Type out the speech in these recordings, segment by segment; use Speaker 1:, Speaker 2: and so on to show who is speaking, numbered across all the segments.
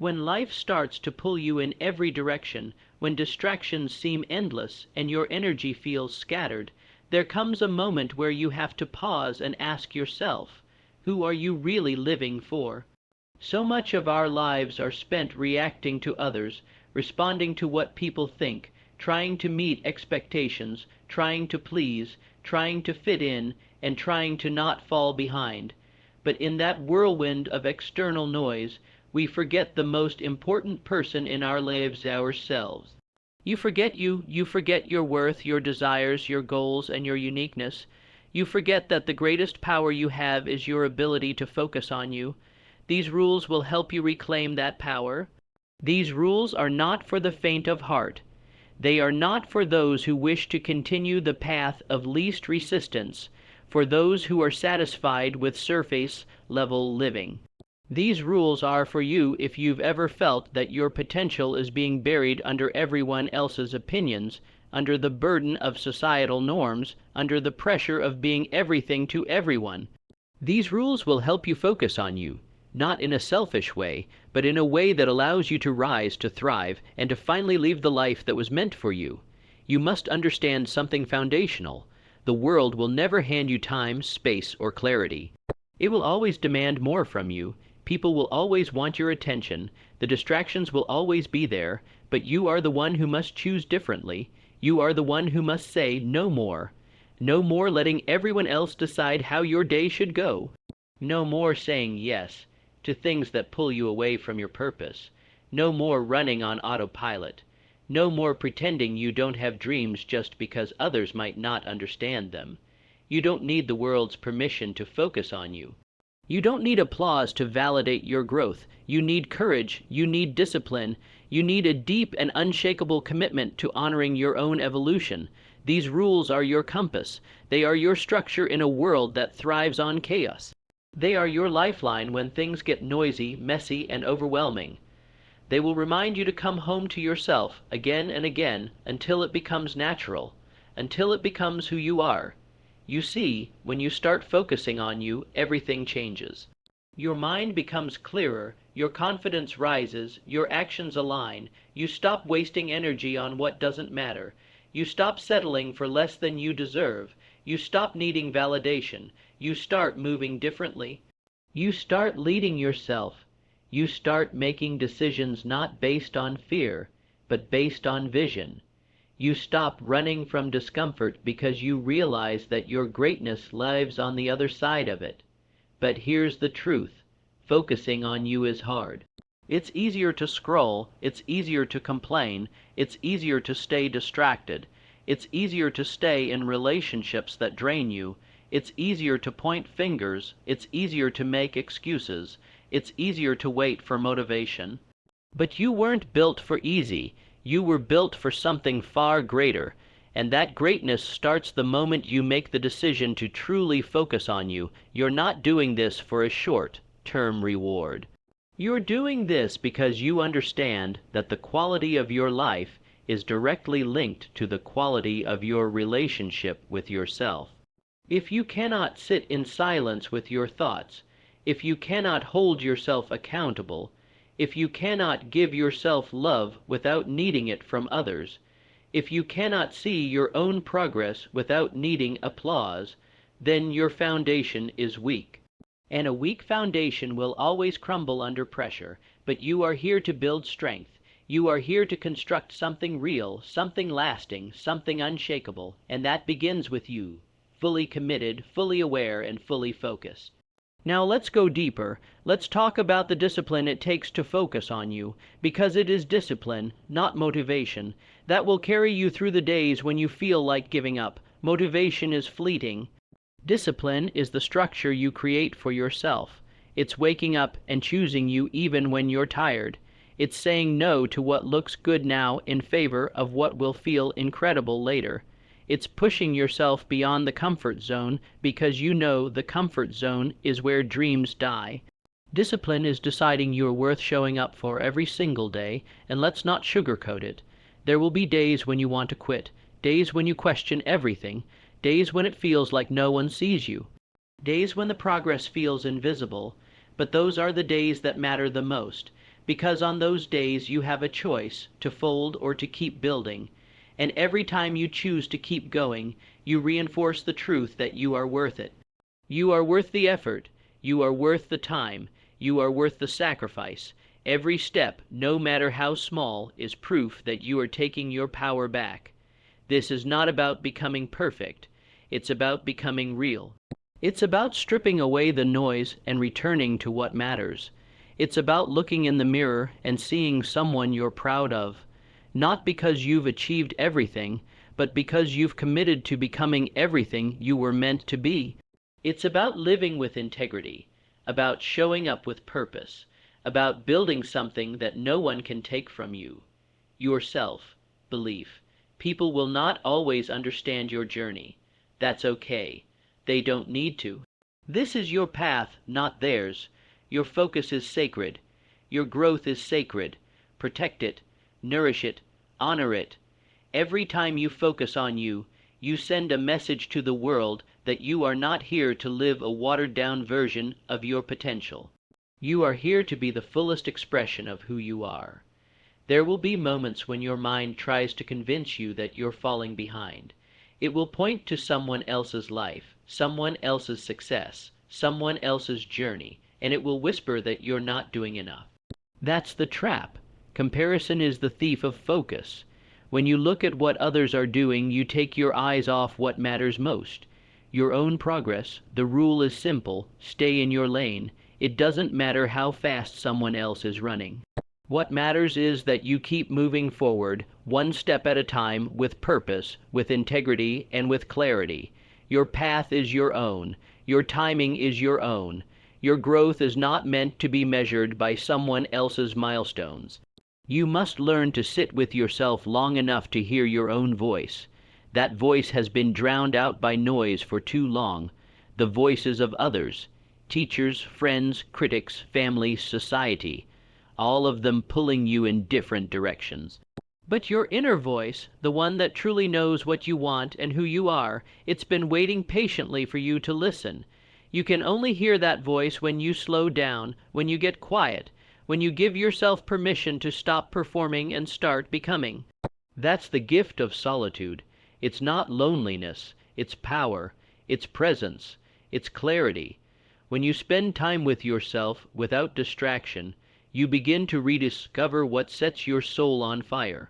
Speaker 1: When life starts to pull you in every direction, when distractions seem endless and your energy feels scattered, there comes a moment where you have to pause and ask yourself, who are you really living for? So much of our lives are spent reacting to others, responding to what people think, trying to meet expectations, trying to please, trying to fit in, and trying to not fall behind. But in that whirlwind of external noise, we forget the most important person in our lives, ourselves. You forget you forget your worth, your desires, your goals, and your uniqueness. You forget that the greatest power you have is your ability to focus on you. These rules will help you reclaim that power. These rules are not for the faint of heart. They are not for those who wish to continue the path of least resistance, for those who are satisfied with surface-level living. These rules are for you if you've ever felt that your potential is being buried under everyone else's opinions, under the burden of societal norms, under the pressure of being everything to everyone. These rules will help you focus on you, not in a selfish way, but in a way that allows you to rise, to thrive, and to finally live the life that was meant for you. You must understand something foundational. The world will never hand you time, space, or clarity. It will always demand more from you. People will always want your attention. The distractions will always be there, but you are the one who must choose differently. You are the one who must say no more. No more letting everyone else decide how your day should go. No more saying yes to things that pull you away from your purpose. No more running on autopilot. No more pretending you don't have dreams just because others might not understand them. You don't need the world's permission to focus on you. You don't need applause to validate your growth. You need courage. You need discipline. You need a deep and unshakable commitment to honoring your own evolution. These rules are your compass. They are your structure in a world that thrives on chaos. They are your lifeline when things get noisy, messy, and overwhelming. They will remind you to come home to yourself again and again until it becomes natural, until it becomes who you are. You see, when you start focusing on you, everything changes. Your mind becomes clearer, your confidence rises, your actions align, you stop wasting energy on what doesn't matter, you stop settling for less than you deserve, you stop needing validation, you start moving differently. You start leading yourself. You start making decisions not based on fear, but based on vision. You stop running from discomfort because you realize that your greatness lives on the other side of it. But here's the truth. Focusing on you is hard. It's easier to scroll, it's easier to complain, it's easier to stay distracted, it's easier to stay in relationships that drain you, it's easier to point fingers, it's easier to make excuses, it's easier to wait for motivation. But you weren't built for easy. You were built for something far greater, and that greatness starts the moment you make the decision to truly focus on you. You're not doing this for a short-term reward. You're doing this because you understand that the quality of your life is directly linked to the quality of your relationship with yourself. If you cannot sit in silence with your thoughts, if you cannot hold yourself accountable, if you cannot give yourself love without needing it from others, if you cannot see your own progress without needing applause, then your foundation is weak. And a weak foundation will always crumble under pressure, but you are here to build strength. You are here to construct something real, something lasting, something unshakable, and that begins with you, fully committed, fully aware, and fully focused. Now let's go deeper. Let's talk about the discipline it takes to focus on you, because it is discipline, not motivation, that will carry you through the days when you feel like giving up. Motivation is fleeting. Discipline is the structure you create for yourself. It's waking up and choosing you even when you're tired. It's saying no to what looks good now in favor of what will feel incredible later. It's pushing yourself beyond the comfort zone because you know the comfort zone is where dreams die. Discipline is deciding you're worth showing up for every single day, and let's not sugarcoat it. There will be days when you want to quit, days when you question everything, days when it feels like no one sees you, days when the progress feels invisible, but those are the days that matter the most, because on those days you have a choice to fold or to keep building, and every time you choose to keep going, you reinforce the truth that you are worth it. You are worth the effort, you are worth the time, you are worth the sacrifice. Every step, no matter how small, is proof that you are taking your power back. This is not about becoming perfect, it's about becoming real. It's about stripping away the noise and returning to what matters. It's about looking in the mirror and seeing someone you're proud of, not because you've achieved everything, but because you've committed to becoming everything you were meant to be. It's about living with integrity, about showing up with purpose, about building something that no one can take from you. Yourself, belief. People will not always understand your journey. That's okay. They don't need to. This is your path, not theirs. Your focus is sacred. Your growth is sacred. Protect it, nourish it, honor it. Every time you focus on you, you send a message to the world that you are not here to live a watered-down version of your potential. You are here to be the fullest expression of who you are. There will be moments when your mind tries to convince you that you're falling behind. It will point to someone else's life, someone else's success, someone else's journey, and it will whisper that you're not doing enough. That's the trap. Comparison is the thief of focus. When you look at what others are doing, you take your eyes off what matters most. Your own progress. The rule is simple: stay in your lane. It doesn't matter how fast someone else is running. What matters is that you keep moving forward, one step at a time, with purpose, with integrity, and with clarity. Your path is your own. Your timing is your own. Your growth is not meant to be measured by someone else's milestones. You must learn to sit with yourself long enough to hear your own voice. That voice has been drowned out by noise for too long. The voices of others, teachers, friends, critics, family, society, all of them pulling you in different directions. But your inner voice, the one that truly knows what you want and who you are, it's been waiting patiently for you to listen. You can only hear that voice when you slow down, when you get quiet, when you give yourself permission to stop performing and start becoming. That's the gift of solitude. It's not loneliness, it's power, it's presence, it's clarity. When you spend time with yourself without distraction, you begin to rediscover what sets your soul on fire.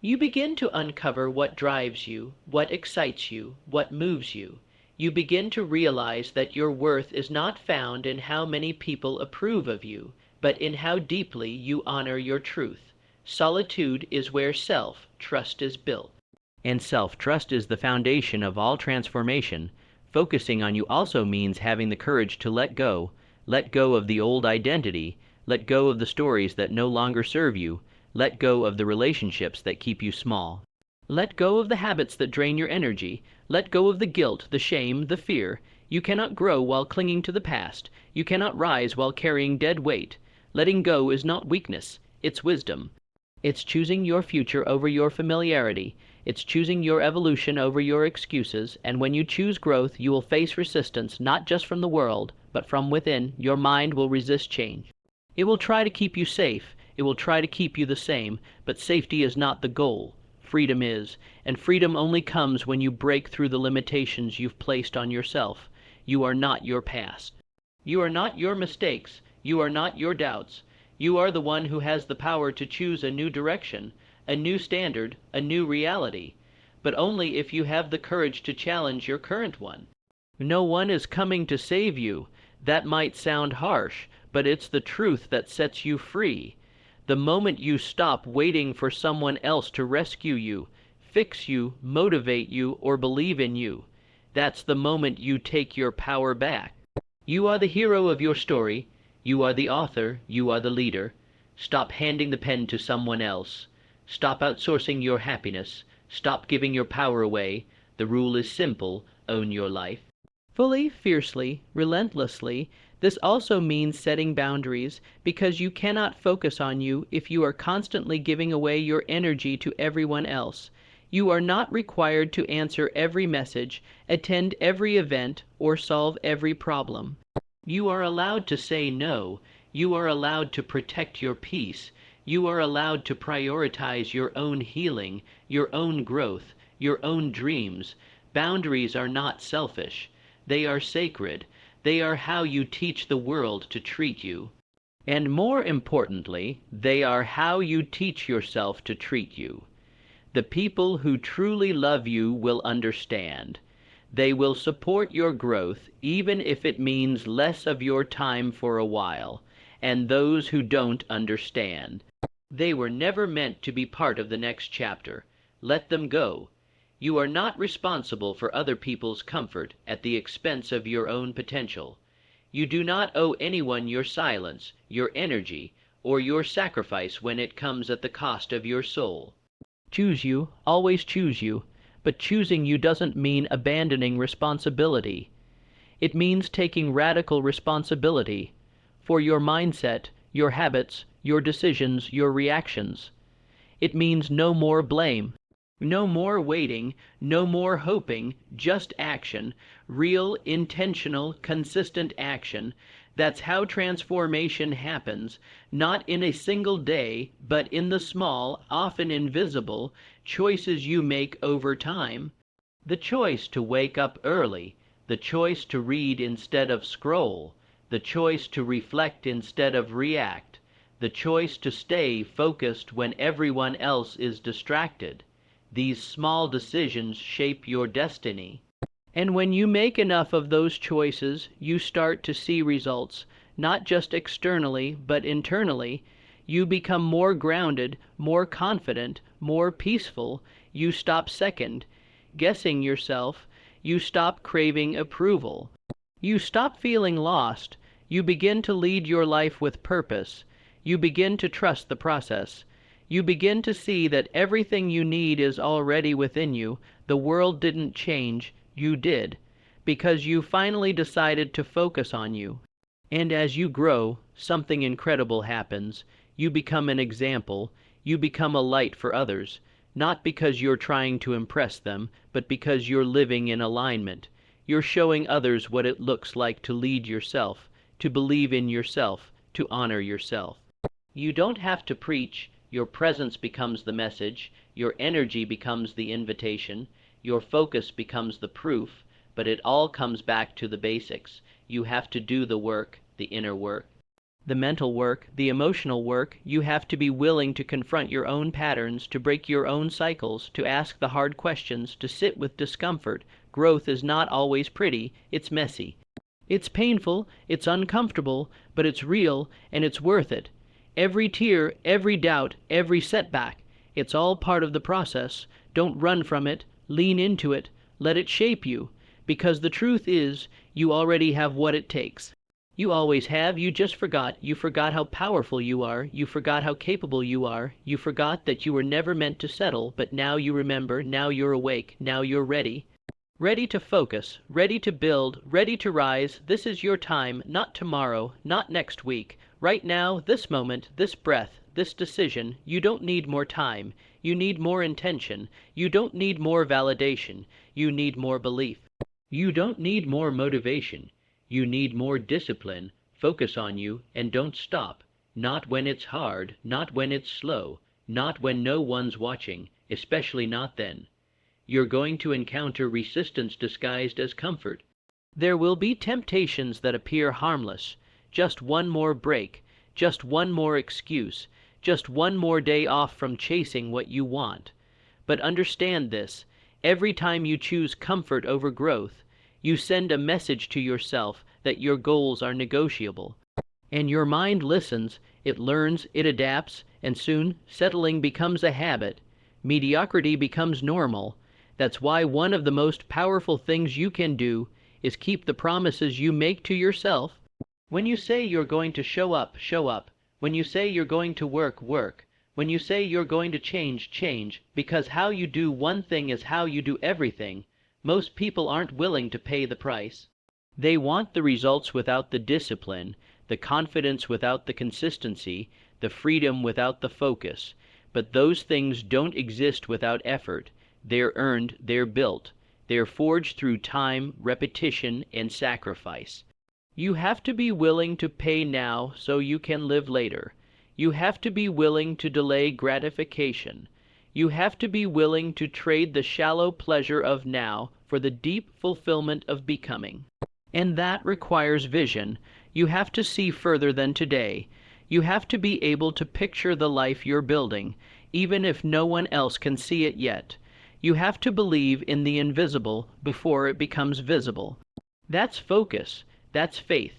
Speaker 1: You begin to uncover what drives you, what excites you, what moves you. You begin to realize that your worth is not found in how many people approve of you, but in how deeply you honor your truth. Solitude is where self-trust is built. And self-trust is the foundation of all transformation. Focusing on you also means having the courage to let go of the old identity, let go of the stories that no longer serve you, let go of the relationships that keep you small. Let go of the habits that drain your energy, let go of the guilt, the shame, the fear. You cannot grow while clinging to the past. You cannot rise while carrying dead weight. Letting go is not weakness, it's wisdom. It's choosing your future over your familiarity. It's choosing your evolution over your excuses, and when you choose growth, you will face resistance not just from the world, but from within. Your mind will resist change. It will try to keep you safe. It will try to keep you the same, but safety is not the goal. Freedom is, and freedom only comes when you break through the limitations you've placed on yourself. You are not your past. You are not your mistakes. You are not your doubts. You are the one who has the power to choose a new direction, a new standard, a new reality, but only if you have the courage to challenge your current one. No one is coming to save you. That might sound harsh, but it's the truth that sets you free. The moment you stop waiting for someone else to rescue you, fix you, motivate you, or believe in you, that's the moment you take your power back. You are the hero of your story. You are the author. You are the leader. Stop handing the pen to someone else. Stop outsourcing your happiness. Stop giving your power away. The rule is simple: own your life. Fully, fiercely, relentlessly. This also means setting boundaries, because you cannot focus on you if you are constantly giving away your energy to everyone else. You are not required to answer every message, attend every event, or solve every problem. You are allowed to say no. You are allowed to protect your peace. You are allowed to prioritize your own healing, your own growth, your own dreams. Boundaries are not selfish. They are sacred. They are how you teach the world to treat you. And more importantly, they are how you teach yourself to treat you. The people who truly love you will understand. They will support your growth, even if it means less of your time for a while. And those who don't understand, they were never meant to be part of the next chapter. Let them go. You are not responsible for other people's comfort at the expense of your own potential. You do not owe anyone your silence, your energy, or your sacrifice when it comes at the cost of your soul. Choose you, always choose you, but choosing you doesn't mean abandoning responsibility. It means taking radical responsibility for your mindset, your habits, your decisions, your reactions. It means no more blame, no more waiting, no more hoping, just action, real, intentional, consistent action. That's how transformation happens, not in a single day, but in the small, often invisible, choices you make over time. The choice to wake up early, the choice to read instead of scroll, the choice to reflect instead of react, the choice to stay focused when everyone else is distracted. These small decisions shape your destiny. And when you make enough of those choices, you start to see results, not just externally, but internally. You become more grounded, more confident, more peaceful. You stop guessing yourself. You stop craving approval. You stop feeling lost. You begin to lead your life with purpose. You begin to trust the process. You begin to see that everything you need is already within you. The world didn't change, you did, because you finally decided to focus on you. And as you grow, something incredible happens. You become an example. You become a light for others, not because you're trying to impress them, but because you're living in alignment. You're showing others what it looks like to lead yourself, to believe in yourself, to honor yourself. You don't have to preach. Your presence becomes the message. Your energy becomes the invitation. Your focus becomes the proof. But it all comes back to the basics. You have to do the work, the inner work, the mental work, the emotional work. You have to be willing to confront your own patterns, to break your own cycles, to ask the hard questions, to sit with discomfort. Growth is not always pretty. It's messy. It's painful, it's uncomfortable, but it's real, and it's worth it. Every tear, every doubt, every setback, it's all part of the process. Don't run from it. Lean into it. Let it shape you. Because the truth is, you already have what it takes. You always have. You just forgot. You forgot how powerful you are. You forgot how capable you are. You forgot that you were never meant to settle, but now you remember. Now you're awake. Now you're ready. Ready to focus, ready to build, ready to rise. This is your time, not tomorrow, not next week. Right now, this moment, this breath, this decision. You don't need more time. You need more intention. You don't need more validation. You need more belief. You don't need more motivation. You need more discipline. Focus on you and don't stop. Not when it's hard, not when it's slow, not when no one's watching, especially not then. You're going to encounter resistance disguised as comfort. There will be temptations that appear harmless. Just one more break, just one more excuse, just one more day off from chasing what you want. But understand this, every time you choose comfort over growth, you send a message to yourself that your goals are negotiable. And your mind listens, it learns, it adapts, and soon settling becomes a habit. Mediocrity becomes normal. That's why one of the most powerful things you can do is keep the promises you make to yourself. When you say you're going to show up, show up. When you say you're going to work, work. When you say you're going to change, change. Because how you do one thing is how you do everything. Most people aren't willing to pay the price. They want the results without the discipline, the confidence without the consistency, the freedom without the focus. But those things don't exist without effort. They're earned, they're built. They're forged through time, repetition, and sacrifice. You have to be willing to pay now so you can live later. You have to be willing to delay gratification. You have to be willing to trade the shallow pleasure of now for the deep fulfillment of becoming. And that requires vision. You have to see further than today. You have to be able to picture the life you're building, even if no one else can see it yet. You have to believe in the invisible before it becomes visible. That's focus. That's faith.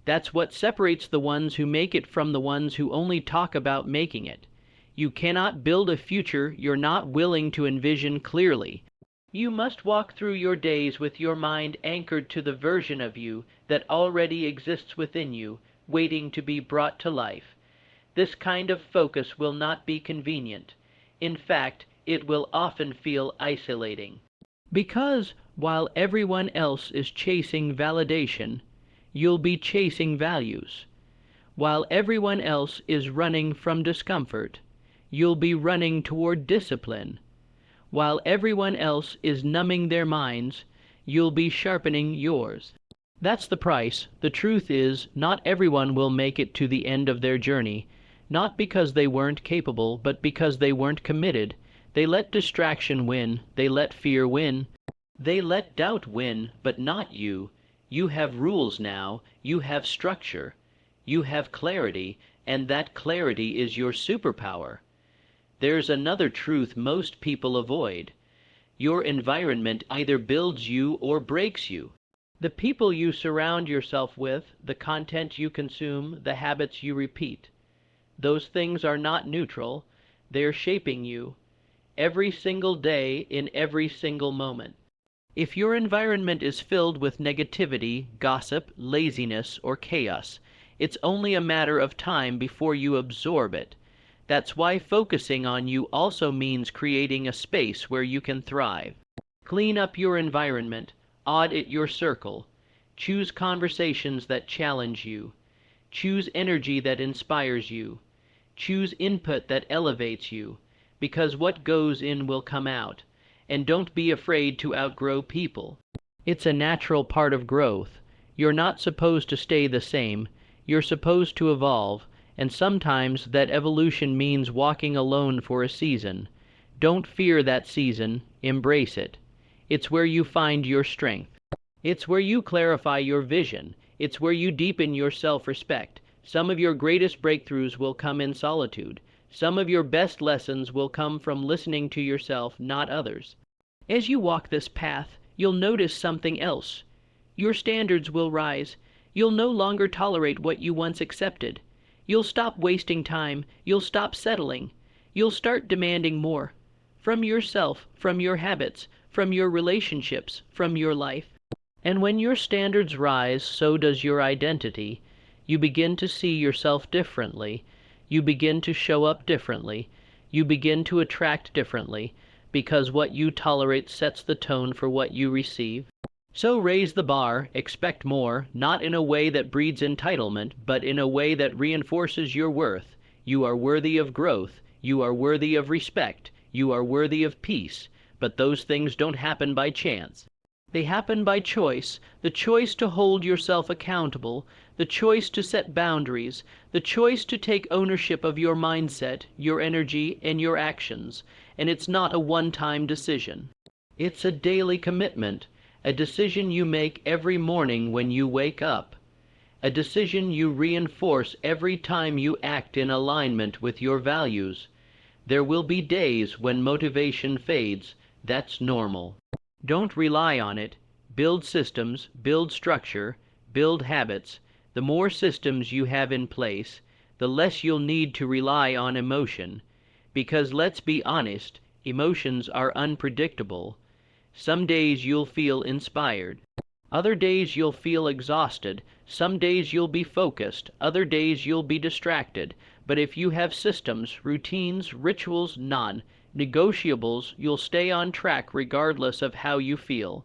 Speaker 1: That's what separates the ones who make it from the ones who only talk about making it. You cannot build a future you're not willing to envision clearly. You must walk through your days with your mind anchored to the version of you that already exists within you, waiting to be brought to life. This kind of focus will not be convenient. In fact, it will often feel isolating. Because while everyone else is chasing validation, you'll be chasing values. While everyone else is running from discomfort, you'll be running toward discipline. While everyone else is numbing their minds, you'll be sharpening yours. That's the price. The truth is, not everyone will make it to the end of their journey, not because they weren't capable, but because they weren't committed. They let distraction win. They let fear win. They let doubt win, but not you. You have rules now. You have structure. You have clarity, and that clarity is your superpower. There's another truth most people avoid. Your environment either builds you or breaks you. The people you surround yourself with, the content you consume, the habits you repeat. Those things are not neutral. They're shaping you every single day in every single moment. If your environment is filled with negativity, gossip, laziness, or chaos, it's only a matter of time before you absorb it. That's why focusing on you also means creating a space where you can thrive. Clean up your environment, audit your circle, choose conversations that challenge you, choose energy that inspires you, choose input that elevates you, because what goes in will come out. And don't be afraid to outgrow people. It's a natural part of growth. You're not supposed to stay the same. You're supposed to evolve, and sometimes that evolution means walking alone for a season. Don't fear that season. Embrace it. It's where you find your strength. It's where you clarify your vision. It's where you deepen your self-respect. Some of your greatest breakthroughs will come in solitude. Some of your best lessons will come from listening to yourself, not others. As you walk this path, you'll notice something else. Your standards will rise. You'll no longer tolerate what you once accepted. You'll stop wasting time. You'll stop settling. You'll start demanding more. From yourself, from your habits, from your relationships, from your life. And when your standards rise, so does your identity. You begin to see yourself differently. You begin to show up differently. You begin to attract differently, because what you tolerate sets the tone for what you receive. So raise the bar, expect more, not in a way that breeds entitlement, but in a way that reinforces your worth. You are worthy of growth. You are worthy of respect. You are worthy of peace. But those things don't happen by chance. They happen by choice, the choice to hold yourself accountable, the choice to set boundaries, the choice to take ownership of your mindset, your energy, and your actions. And it's not a one-time decision. It's a daily commitment, a decision you make every morning when you wake up, a decision you reinforce every time you act in alignment with your values. There will be days when motivation fades. That's normal. Don't rely on it. Build systems, build structure, build habits. The more systems you have in place, the less you'll need to rely on emotion. Because let's be honest, emotions are unpredictable. Some days you'll feel inspired. Other days you'll feel exhausted. Some days you'll be focused. Other days you'll be distracted. But if you have systems, routines, rituals, non-negotiables, you'll stay on track regardless of how you feel.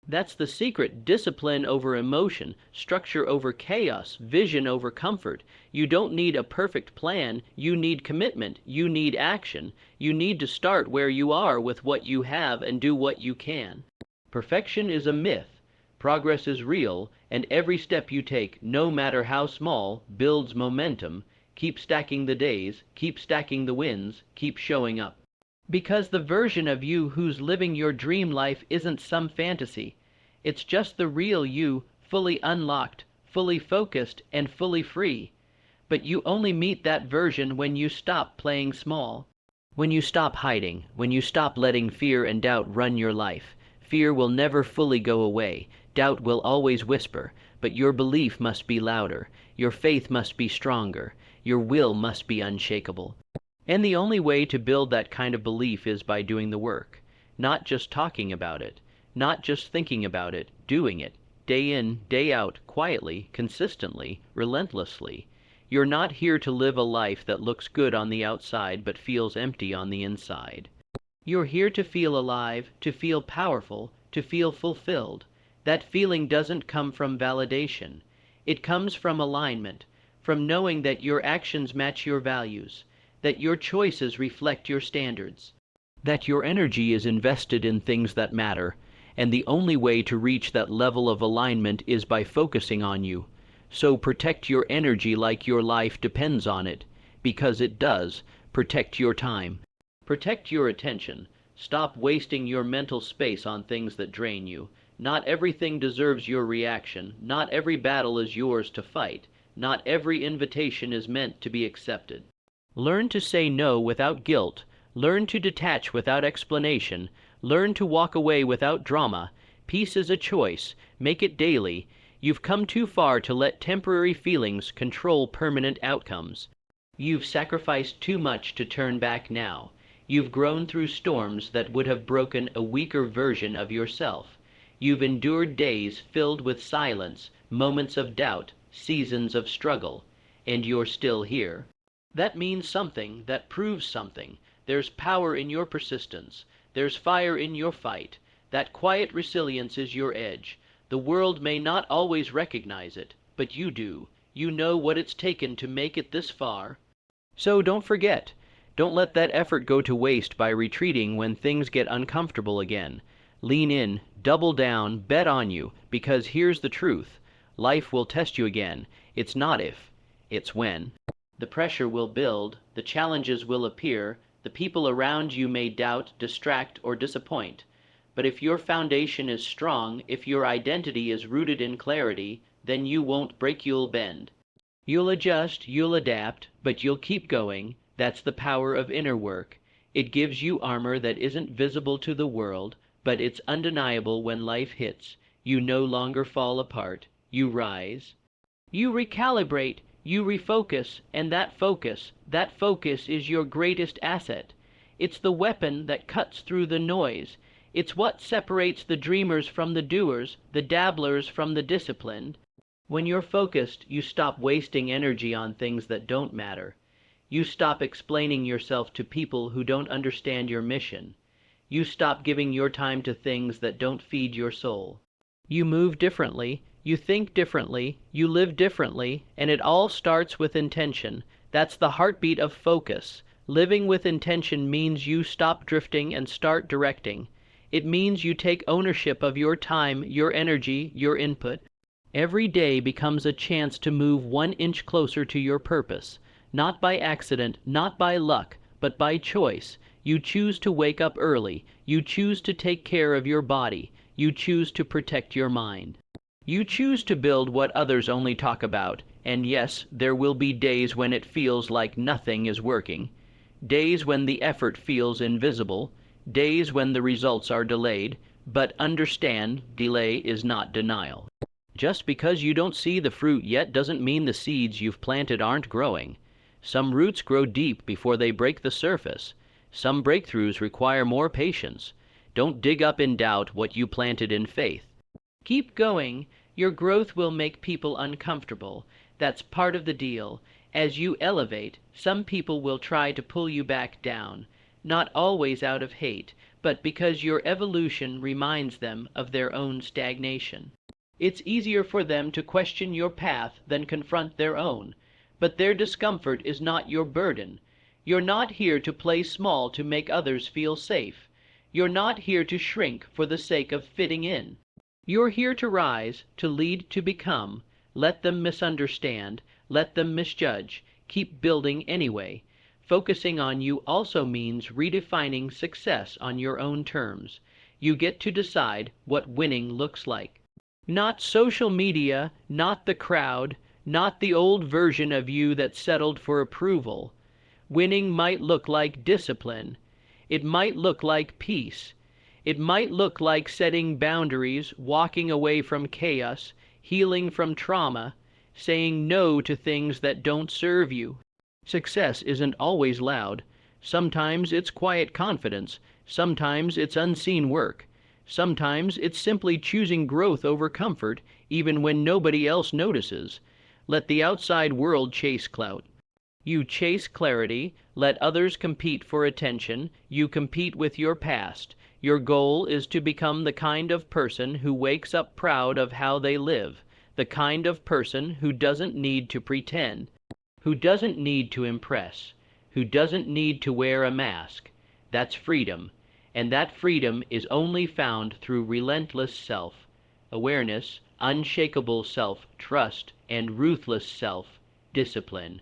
Speaker 1: That's the secret. Discipline over emotion, structure over chaos, vision over comfort. You don't need a perfect plan. You need commitment. You need action. You need to start where you are with what you have and do what you can. Perfection is a myth. Progress is real, and every step you take, no matter how small, builds momentum. Keep stacking the days, keep stacking the wins, keep showing up. Because the version of you who's living your dream life isn't some fantasy. It's just the real you, fully unlocked, fully focused, and fully free. But you only meet that version when you stop playing small. When you stop hiding, when you stop letting fear and doubt run your life. Fear will never fully go away. Doubt will always whisper, but your belief must be louder. Your faith must be stronger. Your will must be unshakable. And the only way to build that kind of belief is by doing the work. Not just talking about it, not just thinking about it, doing it, day in, day out, quietly, consistently, relentlessly. You're not here to live a life that looks good on the outside but feels empty on the inside. You're here to feel alive, to feel powerful, to feel fulfilled. That feeling doesn't come from validation. It comes from alignment, from knowing that your actions match your values, that your choices reflect your standards, that your energy is invested in things that matter, and the only way to reach that level of alignment is by focusing on you. So protect your energy like your life depends on it, because it does. Protect your time. Protect your attention. Stop wasting your mental space on things that drain you. Not everything deserves your reaction. Not every battle is yours to fight. Not every invitation is meant to be accepted. Learn to say no without guilt. Learn to detach without explanation. Learn to walk away without drama. Peace is a choice. Make it daily. You've come too far to let temporary feelings control permanent outcomes. You've sacrificed too much to turn back now. You've grown through storms that would have broken a weaker version of yourself. You've endured days filled with silence, moments of doubt, seasons of struggle, and you're still here. That means something, that proves something. There's power in your persistence. There's fire in your fight. That quiet resilience is your edge. The world may not always recognize it, but you do. You know what it's taken to make it this far. So don't forget. Don't let that effort go to waste by retreating when things get uncomfortable again. Lean in, double down, bet on you, because here's the truth. Life will test you again. It's not if, it's when. The pressure will build, the challenges will appear, the people around you may doubt, distract, or disappoint. But if your foundation is strong, if your identity is rooted in clarity, then you won't break, you'll bend. You'll adjust, you'll adapt, but you'll keep going. That's the power of inner work. It gives you armor that isn't visible to the world, but it's undeniable when life hits. You no longer fall apart. You rise. You recalibrate, you refocus, and that focus is your greatest asset. It's the weapon that cuts through the noise. It's what separates the dreamers from the doers, the dabblers from the disciplined. When you're focused, you stop wasting energy on things that don't matter. You stop explaining yourself to people who don't understand your mission. You stop giving your time to things that don't feed your soul. You move differently, you think differently, you live differently, and it all starts with intention. That's the heartbeat of focus. Living with intention means you stop drifting and start directing. It means you take ownership of your time, your energy, your input. Every day becomes a chance to move 1 inch closer to your purpose. Not by accident, not by luck, but by choice. You choose to wake up early. You choose to take care of your body. You choose to protect your mind. You choose to build what others only talk about. And yes, there will be days when it feels like nothing is working. Days when the effort feels invisible. Days when the results are delayed. But understand, delay is not denial. Just because you don't see the fruit yet doesn't mean the seeds you've planted aren't growing. Some roots grow deep before they break the surface. Some breakthroughs require more patience. Don't dig up in doubt what you planted in faith. Keep going. Your growth will make people uncomfortable. That's part of the deal. As you elevate, some people will try to pull you back down. Not always out of hate, but because your evolution reminds them of their own stagnation. It's easier for them to question your path than confront their own. But their discomfort is not your burden. You're not here to play small to make others feel safe. You're not here to shrink for the sake of fitting in. You're here to rise, to lead, to become. Let them misunderstand, let them misjudge. Keep building anyway. Focusing on you also means redefining success on your own terms. You get to decide what winning looks like. Not social media, not the crowd, not the old version of you that settled for approval. Winning might look like discipline. It might look like peace. It might look like setting boundaries, walking away from chaos, healing from trauma, saying no to things that don't serve you. Success isn't always loud. Sometimes it's quiet confidence. Sometimes it's unseen work. Sometimes it's simply choosing growth over comfort, even when nobody else notices. Let the outside world chase clout. You chase clarity, let others compete for attention, you compete with your past. Your goal is to become the kind of person who wakes up proud of how they live, the kind of person who doesn't need to pretend, who doesn't need to impress, who doesn't need to wear a mask. That's freedom, and that freedom is only found through relentless self-awareness, unshakable self-trust, and ruthless self-discipline.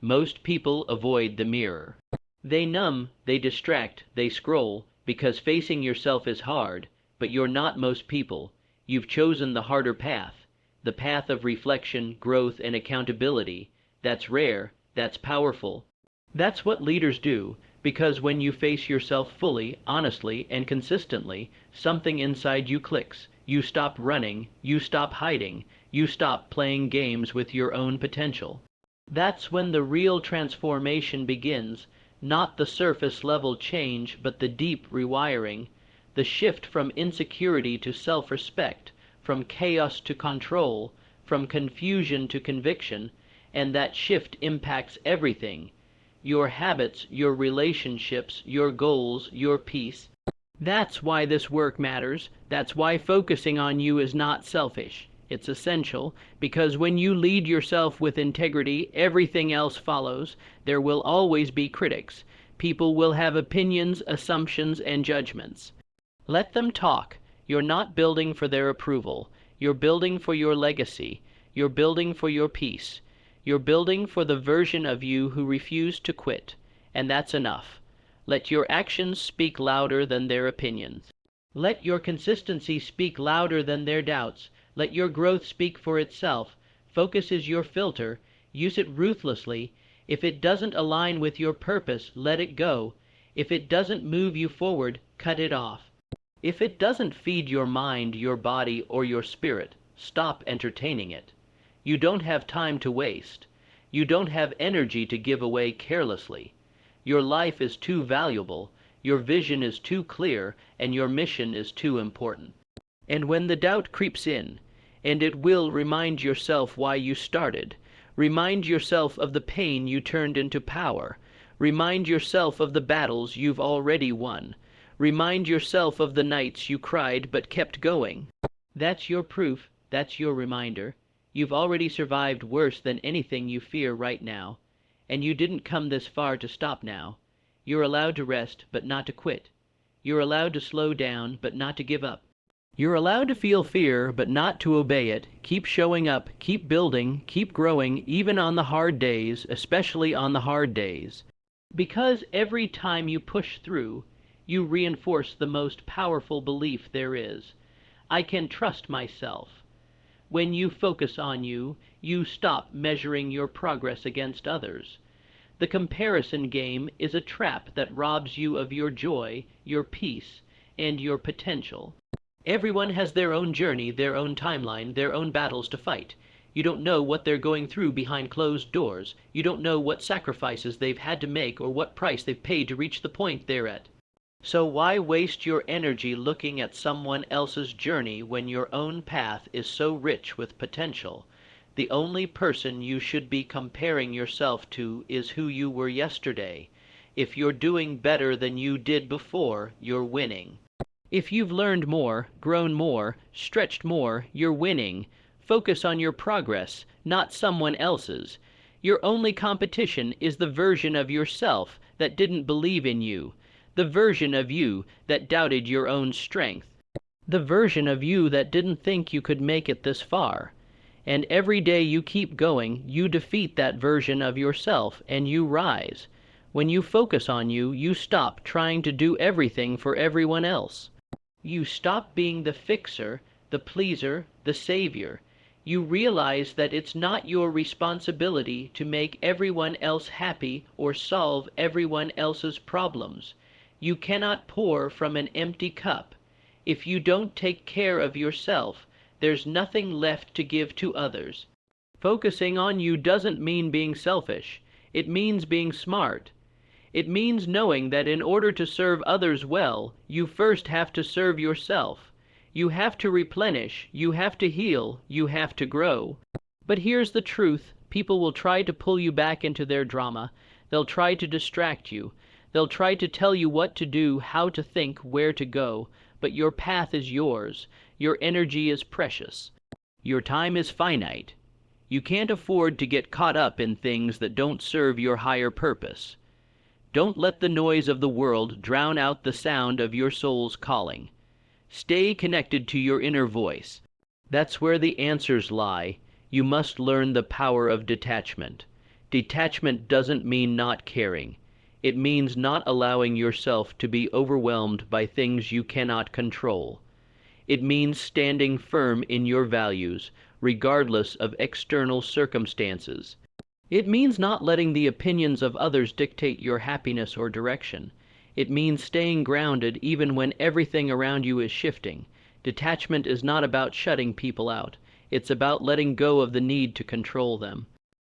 Speaker 1: Most people avoid the mirror. They numb, they distract, they scroll, because facing yourself is hard, but you're not most people. You've chosen the harder path, the path of reflection, growth, and accountability. That's rare, that's powerful. That's what leaders do, because when you face yourself fully, honestly, and consistently, something inside you clicks. You stop running, you stop hiding, you stop playing games with your own potential. That's when the real transformation begins, not the surface level change, but the deep rewiring, the shift from insecurity to self-respect, from chaos to control, from confusion to conviction, and that shift impacts everything. Your habits, your relationships, your goals, your peace. That's why this work matters. That's why focusing on you is not selfish. It's essential, because when you lead yourself with integrity, everything else follows. There will always be critics. People will have opinions, assumptions, and judgments. Let them talk. You're not building for their approval. You're building for your legacy. You're building for your peace. You're building for the version of you who refused to quit. And that's enough. Let your actions speak louder than their opinions. Let your consistency speak louder than their doubts. Let your growth speak for itself. Focus is your filter. Use it ruthlessly. If it doesn't align with your purpose, let it go. If it doesn't move you forward, cut it off. If it doesn't feed your mind, your body, or your spirit, stop entertaining it. You don't have time to waste. You don't have energy to give away carelessly. Your life is too valuable, your vision is too clear, and your mission is too important. And when the doubt creeps in, and it will, remind yourself why you started. Remind yourself of the pain you turned into power. Remind yourself of the battles you've already won. Remind yourself of the nights you cried but kept going. That's your proof, that's your reminder. You've already survived worse than anything you fear right now. And you didn't come this far to stop now. You're allowed to rest, but not to quit. You're allowed to slow down, but not to give up. You're allowed to feel fear, but not to obey it. Keep showing up, keep building, keep growing, even on the hard days, especially on the hard days. Because every time you push through, you reinforce the most powerful belief there is. I can trust myself. When you focus on you, you stop measuring your progress against others. The comparison game is a trap that robs you of your joy, your peace, and your potential. Everyone has their own journey, their own timeline, their own battles to fight. You don't know what they're going through behind closed doors. You don't know what sacrifices they've had to make or what price they've paid to reach the point they're at. So why waste your energy looking at someone else's journey when your own path is so rich with potential? The only person you should be comparing yourself to is who you were yesterday. If you're doing better than you did before, you're winning. If you've learned more, grown more, stretched more, you're winning. Focus on your progress, not someone else's. Your only competition is the version of yourself that didn't believe in you, the version of you that doubted your own strength. the version of you that didn't think you could make it this far. And every day you keep going, you defeat that version of yourself and you rise. When you focus on you, you stop trying to do everything for everyone else. You stop being the fixer, the pleaser, the savior. You realize that it's not your responsibility to make everyone else happy or solve everyone else's problems. You cannot pour from an empty cup. If you don't take care of yourself, there's nothing left to give to others. Focusing on you doesn't mean being selfish. It means being smart. It means knowing that in order to serve others well, you first have to serve yourself. You have to replenish, you have to heal, you have to grow. But here's the truth. People will try to pull you back into their drama. They'll try to distract you. They'll try to tell you what to do, how to think, where to go. But your path is yours. Your energy is precious. Your time is finite. You can't afford to get caught up in things that don't serve your higher purpose. Don't let the noise of the world drown out the sound of your soul's calling. Stay connected to your inner voice. That's where the answers lie. You must learn the power of detachment. Detachment doesn't mean not caring. It means not allowing yourself to be overwhelmed by things you cannot control. It means standing firm in your values, regardless of external circumstances. It means not letting the opinions of others dictate your happiness or direction. It means staying grounded even when everything around you is shifting. Detachment is not about shutting people out. It's about letting go of the need to control them.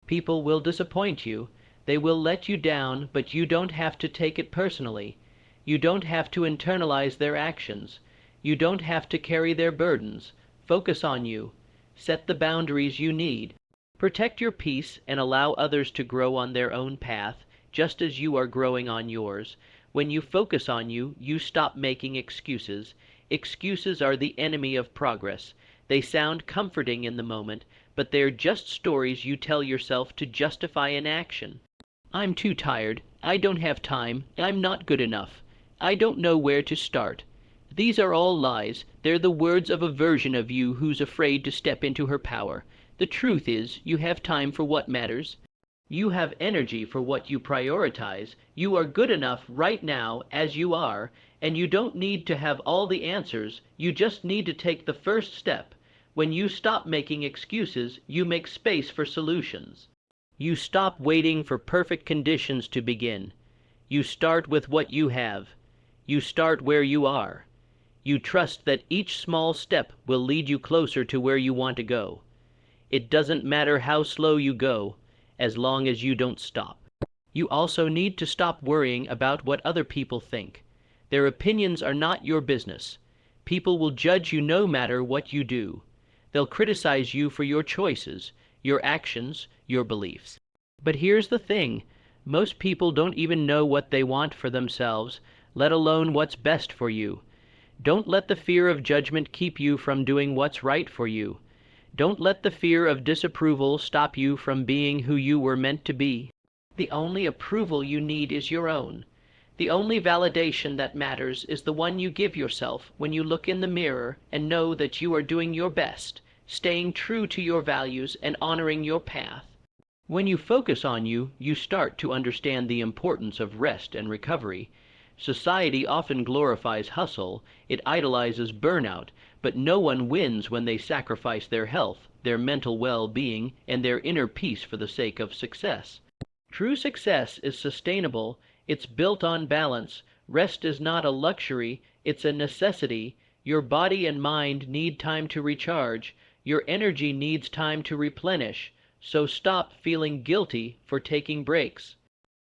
Speaker 1: People will disappoint you. They will let you down, but you don't have to take it personally. You don't have to internalize their actions. You don't have to carry their burdens. Focus on you. Set the boundaries you need. Protect your peace and allow others to grow on their own path, just as you are growing on yours. When you focus on you, you stop making excuses. Excuses are the enemy of progress. They sound comforting in the moment, but they're just stories you tell yourself to justify inaction. I'm too tired. I don't have time. I'm not good enough. I don't know where to start. These are all lies. They're the words of a version of you who's afraid to step into her power. The truth is, you have time for what matters. You have energy for what you prioritize. You are good enough right now as you are, and you don't need to have all the answers. You just need to take the first step. When you stop making excuses, you make space for solutions. You stop waiting for perfect conditions to begin. You start with what you have. You start where you are. You trust that each small step will lead you closer to where you want to go. It doesn't matter how slow you go, as long as you don't stop. You also need to stop worrying about what other people think. Their opinions are not your business. People will judge you no matter what you do. They'll criticize you for your choices, your actions, your beliefs. But here's the thing. Most people don't even know what they want for themselves, let alone what's best for you. Don't let the fear of judgment keep you from doing what's right for you. Don't let the fear of disapproval stop you from being who you were meant to be. The only approval you need is your own. The only validation that matters is the one you give yourself when you look in the mirror and know that you are doing your best, staying true to your values and honoring your path. When you focus on you, you start to understand the importance of rest and recovery. Society often glorifies hustle, it idolizes burnout, but no one wins when they sacrifice their health, their mental well-being, and their inner peace for the sake of success. True success is sustainable, it's built on balance. Rest is not a luxury, it's a necessity. Your body and mind need time to recharge. Your energy needs time to replenish. So stop feeling guilty for taking breaks.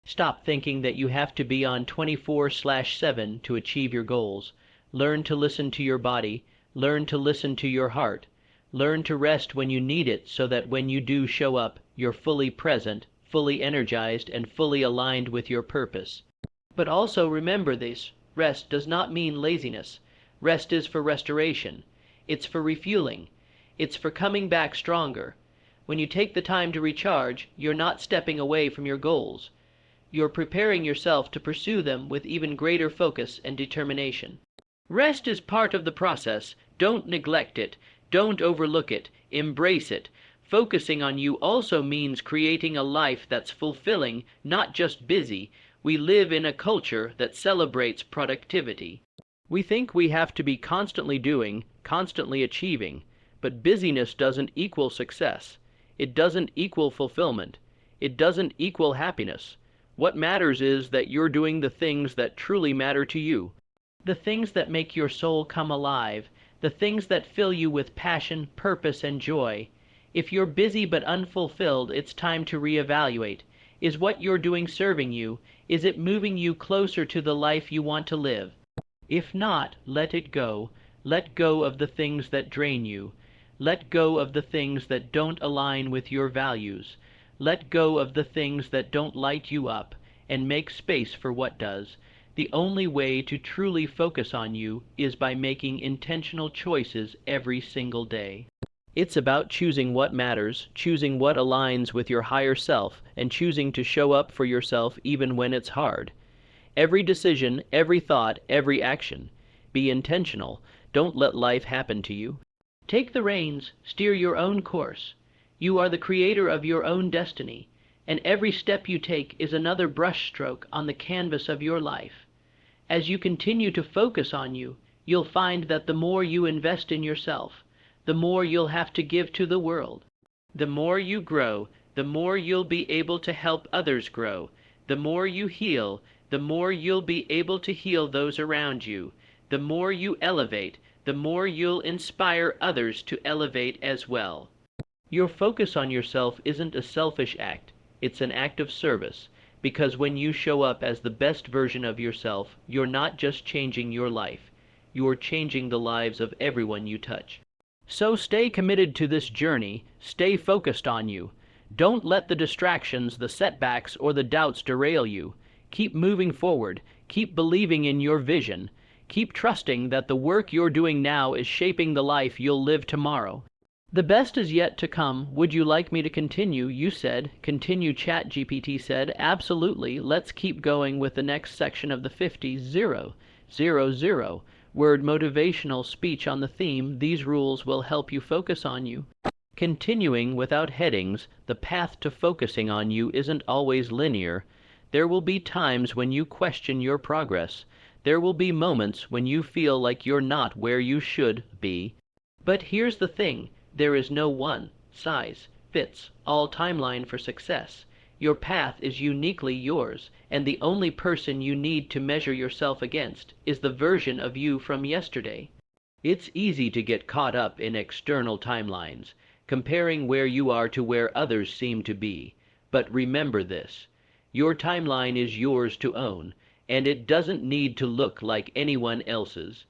Speaker 1: Stop thinking that you have to be on 24/7 to achieve your goals. Learn to listen to your body. Learn to listen to your heart. Learn to rest when you need it so that when you do show up, you're fully present, fully energized, and fully aligned with your purpose. But also remember this, rest does not mean laziness. Rest is for restoration. It's for refueling. It's for coming back stronger. When you take the time to recharge, you're not stepping away from your goals. You're preparing yourself to pursue them with even greater focus and determination. Rest is part of the process. Don't neglect it. Don't overlook it. Embrace it. Focusing on you also means creating a life that's fulfilling, not just busy. We live in a culture that celebrates productivity. We think we have to be constantly doing, constantly achieving, but busyness doesn't equal success. It doesn't equal fulfillment. It doesn't equal happiness. What matters is that you're doing the things that truly matter to you. The things that make your soul come alive, the things that fill you with passion, purpose, and joy. If you're busy but unfulfilled, it's time to reevaluate. Is what you're doing serving you? Is it moving you closer to the life you want to live? If not, let it go. Let go of the things that drain you. Let go of the things that don't align with your values. Let go of the things that don't light you up, and make space for what does. The only way to truly focus on you is by making intentional choices every single day. It's about choosing what matters, choosing what aligns with your higher self, and choosing to show up for yourself even when it's hard. Every decision, every thought, every action. Be intentional. Don't let life happen to you. Take the reins, steer your own course. You are the creator of your own destiny, and every step you take is another brushstroke on the canvas of your life. As you continue to focus on you, you'll find that the more you invest in yourself, the more you'll have to give to the world. The more you grow, the more you'll be able to help others grow. The more you heal, the more you'll be able to heal those around you. The more you elevate, the more you'll inspire others to elevate as well. Your focus on yourself isn't a selfish act, it's an act of service. Because when you show up as the best version of yourself, you're not just changing your life, you're changing the lives of everyone you touch. So stay committed to this journey, stay focused on you. Don't let the distractions, the setbacks, or the doubts derail you. Keep moving forward, keep believing in your vision, keep trusting that the work you're doing now is shaping the life you'll live tomorrow. The best is yet to come. Would you like me to continue? You said. Continue, ChatGPT said. Absolutely. Let's keep going with the next section of the 50-0-0-0 word motivational speech on the theme. These rules will help you focus on you. Continuing without headings, the path to focusing on you isn't always linear. There will be times when you question your progress. There will be moments when you feel like you're not where you should be. But here's the thing. There is no one-size-fits-all timeline for success. Your path is uniquely yours, and the only person you need to measure yourself against is the version of you from yesterday. It's easy to get caught up in external timelines, comparing where you are to where others seem to be. But remember this, your timeline is yours to own, and it doesn't need to look like anyone else's.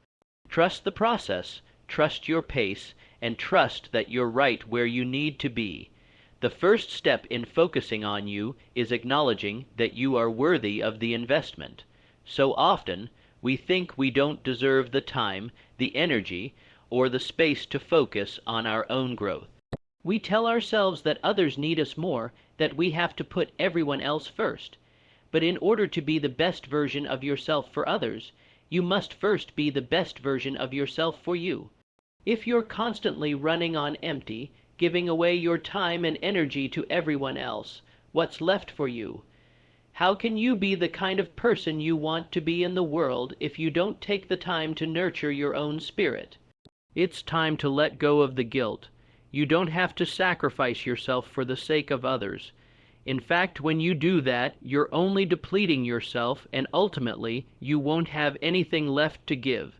Speaker 1: Trust the process, trust your pace, and trust that you're right where you need to be. The first step in focusing on you is acknowledging that you are worthy of the investment. So often, we think we don't deserve the time, the energy, or the space to focus on our own growth. We tell ourselves that others need us more, that we have to put everyone else first. But in order to be the best version of yourself for others, you must first be the best version of yourself for you. If you're constantly running on empty, giving away your time and energy to everyone else, what's left for you? How can you be the kind of person you want to be in the world if you don't take the time to nurture your own spirit? It's time to let go of the guilt. You don't have to sacrifice yourself for the sake of others. In fact, when you do that, you're only depleting yourself, and ultimately, you won't have anything left to give.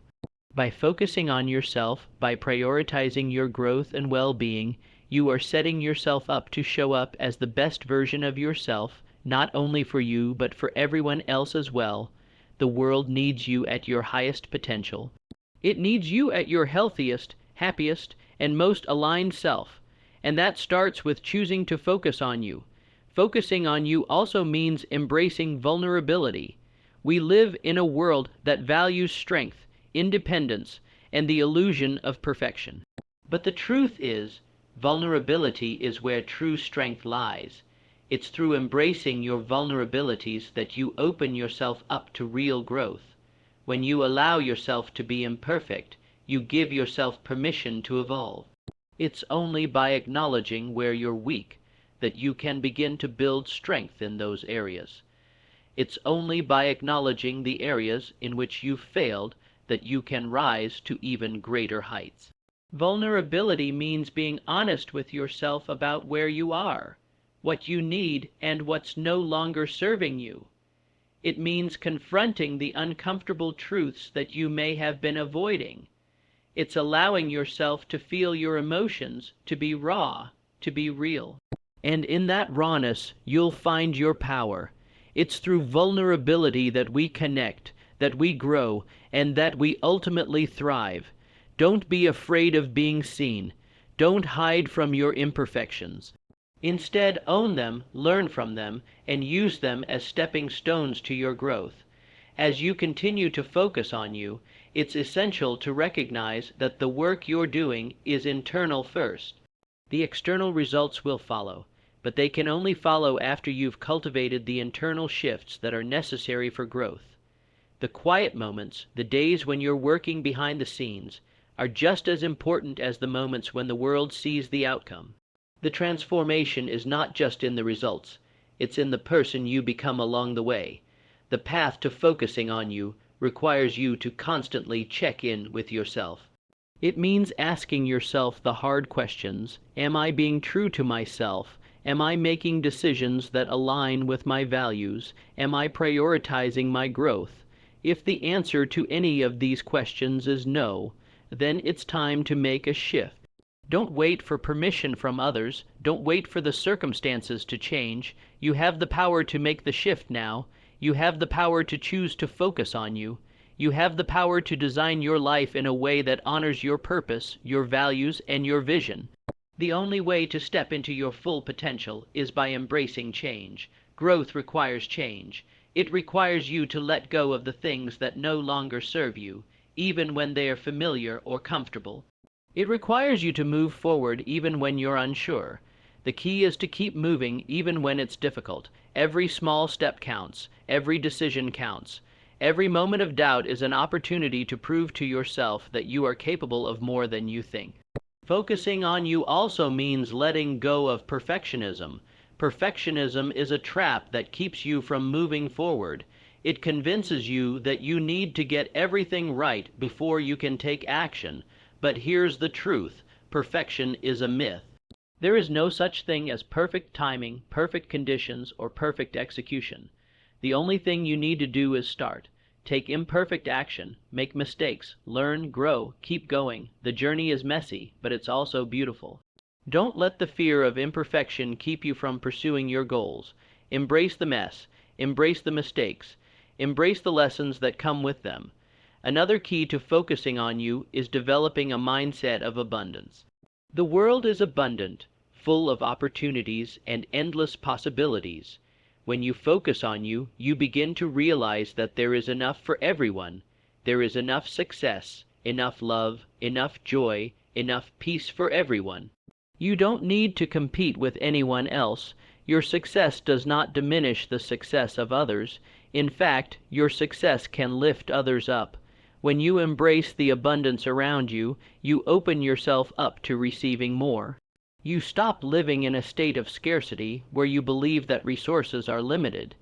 Speaker 1: By focusing on yourself, by prioritizing your growth and well-being, you are setting yourself up to show up as the best version of yourself, not only for you, but for everyone else as well. The world needs you at your highest potential. It needs you at your healthiest, happiest, and most aligned self. And that starts with choosing to focus on you. Focusing on you also means embracing vulnerability. We live in a world that values strength, independence, and the illusion of perfection. But the truth is, vulnerability is where true strength lies. It's through embracing your vulnerabilities that you open yourself up to real growth. When you allow yourself to be imperfect, you give yourself permission to evolve. It's only by acknowledging where you're weak that you can begin to build strength in those areas. It's only by acknowledging the areas in which you've failed that you can rise to even greater heights. Vulnerability means being honest with yourself about where you are, what you need, and what's no longer serving you. It means confronting the uncomfortable truths that you may have been avoiding. It's allowing yourself to feel your emotions, to be raw, to be real. And in that rawness, you'll find your power. It's through vulnerability that we connect, that we grow, and that we ultimately thrive. Don't be afraid of being seen. Don't hide from your imperfections. Instead, own them, learn from them, and use them as stepping stones to your growth. As you continue to focus on you, it's essential to recognize that the work you're doing is internal first. The external results will follow, but they can only follow after you've cultivated the internal shifts that are necessary for growth. The quiet moments, the days when you're working behind the scenes, are just as important as the moments when the world sees the outcome. The transformation is not just in the results, it's in the person you become along the way. The path to focusing on you requires you to constantly check in with yourself. It means asking yourself the hard questions. Am I being true to myself? Am I making decisions that align with my values? Am I prioritizing my growth? If the answer to any of these questions is no, then it's time to make a shift. Don't wait for permission from others. Don't wait for the circumstances to change. You have the power to make the shift now. You have the power to choose to focus on you. You have the power to design your life in a way that honors your purpose, your values, and your vision. The only way to step into your full potential is by embracing change. Growth requires change. It requires you to let go of the things that no longer serve you, even when they are familiar or comfortable. It requires you to move forward even when you're unsure. The key is to keep moving even when it's difficult. Every small step counts. Every decision counts. Every moment of doubt is an opportunity to prove to yourself that you are capable of more than you think. Focusing on you also means letting go of perfectionism. Perfectionism is a trap that keeps you from moving forward. It convinces you that you need to get everything right before you can take action. But here's the truth: perfection is a myth. There is no such thing as perfect timing, perfect conditions, or perfect execution. The only thing you need to do is start. Take imperfect action, make mistakes, learn, grow, keep going. The journey is messy, but it's also beautiful. Don't let the fear of imperfection keep you from pursuing your goals. Embrace the mess, embrace the mistakes, embrace the lessons that come with them. Another key to focusing on you is developing a mindset of abundance. The world is abundant, full of opportunities and endless possibilities. When you focus on you, you begin to realize that there is enough for everyone. There is enough success, enough love, enough joy, enough peace for everyone. You don't need to compete with anyone else. Your success does not diminish the success of others. In fact, your success can lift others up. When you embrace the abundance around you, you open yourself up to receiving more. You stop living in a state of scarcity where you believe that resources are limited.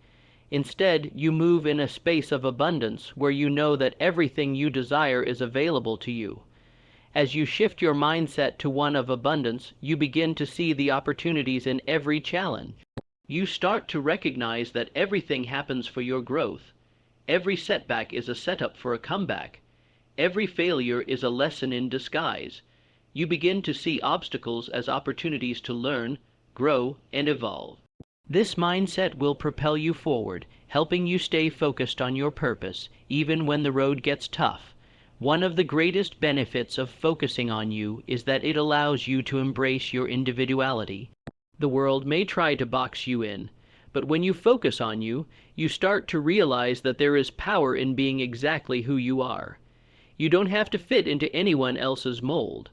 Speaker 1: Instead, you move in a space of abundance where you know that everything you desire is available to you. As you shift your mindset to one of abundance, you begin to see the opportunities in every challenge. You start to recognize that everything happens for your growth. Every setback is a setup for a comeback. Every failure is a lesson in disguise. You begin to see obstacles as opportunities to learn, grow, and evolve. This mindset will propel you forward, helping you stay focused on your purpose, even when the road gets tough. One of the greatest benefits of focusing on you is that it allows you to embrace your individuality. The world may try to box you in, but when you focus on you, you start to realize that there is power in being exactly who you are. You don't have to fit into anyone else's mold.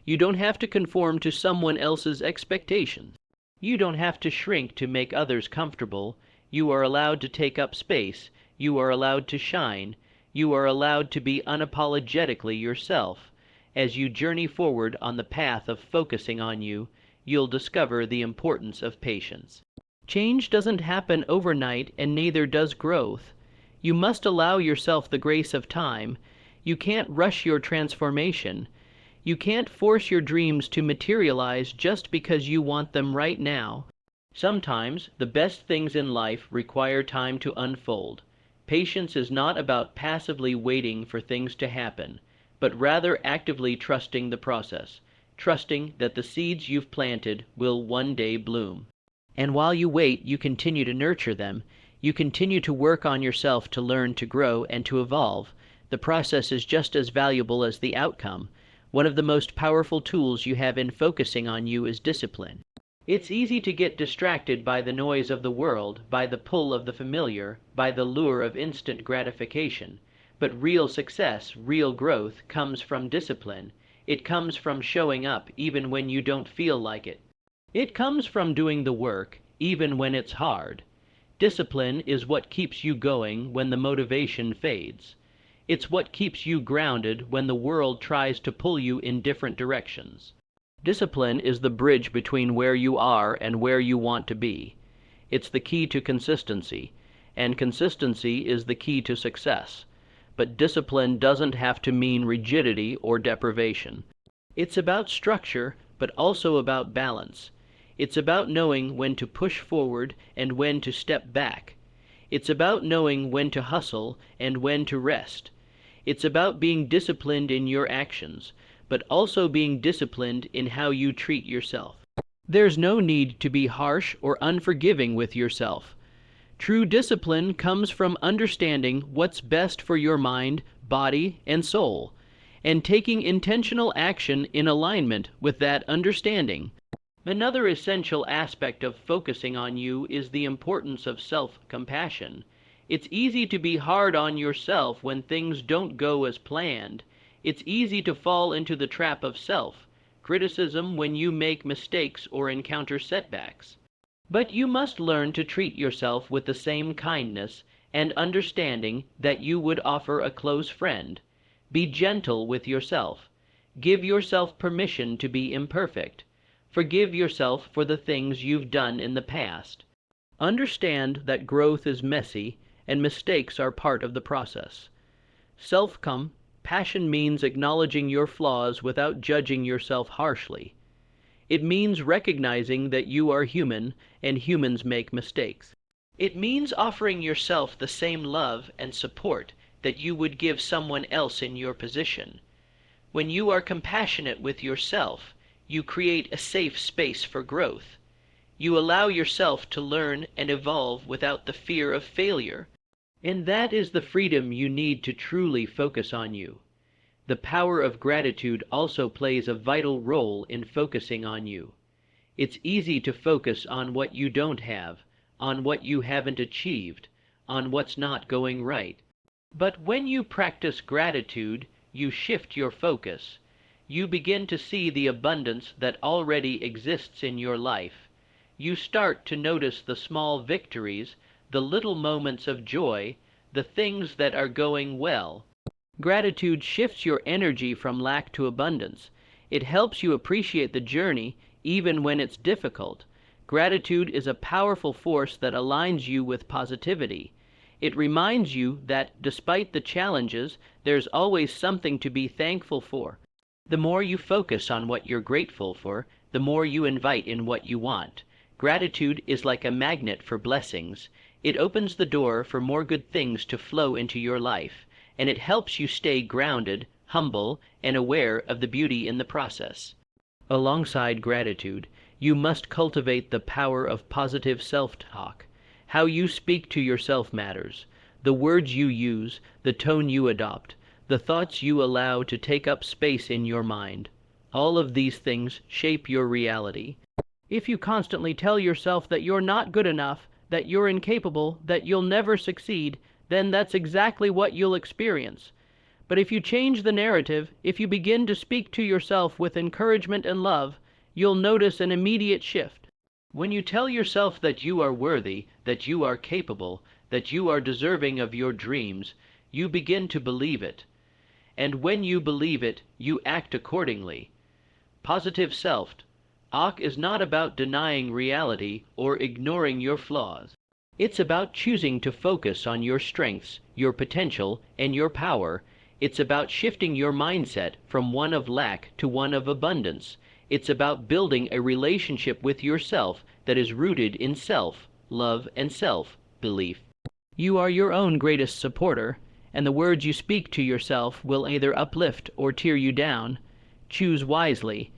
Speaker 1: You don't have to conform to someone else's expectations. You don't have to shrink to make others comfortable. You are allowed to take up space. You are allowed to shine. You are allowed to be unapologetically yourself. As you journey forward on the path of focusing on you, you'll discover the importance of patience. Change doesn't happen overnight, and neither does growth. You must allow yourself the grace of time. You can't rush your transformation. You can't force your dreams to materialize just because you want them right now. Sometimes the best things in life require time to unfold. Patience is not about passively waiting for things to happen, but rather actively trusting the process, trusting that the seeds you've planted will one day bloom. And while you wait, you continue to nurture them. You continue to work on yourself to learn, to grow, and to evolve. The process is just as valuable as the outcome. One of the most powerful tools you have in focusing on you is discipline. It's easy to get distracted by the noise of the world, by the pull of the familiar, by the lure of instant gratification. But real success, real growth, comes from discipline. It comes from showing up even when you don't feel like it. It comes from doing the work, even when it's hard. Discipline is what keeps you going when the motivation fades. It's what keeps you grounded when the world tries to pull you in different directions. Discipline is the bridge between where you are and where you want to be. It's the key to consistency, and consistency is the key to success. But discipline doesn't have to mean rigidity or deprivation. It's about structure, but also about balance. It's about knowing when to push forward and when to step back. It's about knowing when to hustle and when to rest. It's about being disciplined in your actions, but also being disciplined in how you treat yourself. There's no need to be harsh or unforgiving with yourself. True discipline comes from understanding what's best for your mind, body, and soul, and taking intentional action in alignment with that understanding. Another essential aspect of focusing on you is the importance of self-compassion. It's easy to be hard on yourself when things don't go as planned. It's easy to fall into the trap of self-criticism when you make mistakes or encounter setbacks. But you must learn to treat yourself with the same kindness and understanding that you would offer a close friend. Be gentle with yourself. Give yourself permission to be imperfect. Forgive yourself for the things you've done in the past. Understand that growth is messy and mistakes are part of the process. Self-compassion means acknowledging your flaws without judging yourself harshly. It means recognizing that you are human and humans make mistakes. It means offering yourself the same love and support that you would give someone else in your position. When you are compassionate with yourself, you create a safe space for growth. You allow yourself to learn and evolve without the fear of failure. And that is the freedom you need to truly focus on you. The power of gratitude also plays a vital role in focusing on you. It's easy to focus on what you don't have, on what you haven't achieved, on what's not going right. But when you practice gratitude, you shift your focus. You begin to see the abundance that already exists in your life. You start to notice the small victories, the little moments of joy, the things that are going well. Gratitude shifts your energy from lack to abundance. It helps you appreciate the journey even when it's difficult. Gratitude is a powerful force that aligns you with positivity. It reminds you that despite the challenges, there's always something to be thankful for. The more you focus on what you're grateful for, the more you invite in what you want. Gratitude is like a magnet for blessings. It opens the door for more good things to flow into your life, and it helps you stay grounded, humble, and aware of the beauty in the process. Alongside gratitude, you must cultivate the power of positive self-talk. How you speak to yourself matters. The words you use, the tone you adopt, the thoughts you allow to take up space in your mind. All of these things shape your reality. If you constantly tell yourself that you're not good enough, that you're incapable, that you'll never succeed, then that's exactly what you'll experience. But if you change the narrative, if you begin to speak to yourself with encouragement and love, you'll notice an immediate shift. When you tell yourself that you are worthy, that you are capable, that you are deserving of your dreams, you begin to believe it. And when you believe it, you act accordingly. Positive self-talk is not about denying reality or ignoring your flaws. It's about choosing to focus on your strengths, your potential, and your power. It's about shifting your mindset from one of lack to one of abundance. It's about building a relationship with yourself that is rooted in self-love and self-belief. You are your own greatest supporter, and the words you speak to yourself will either uplift or tear you down. Choose wisely.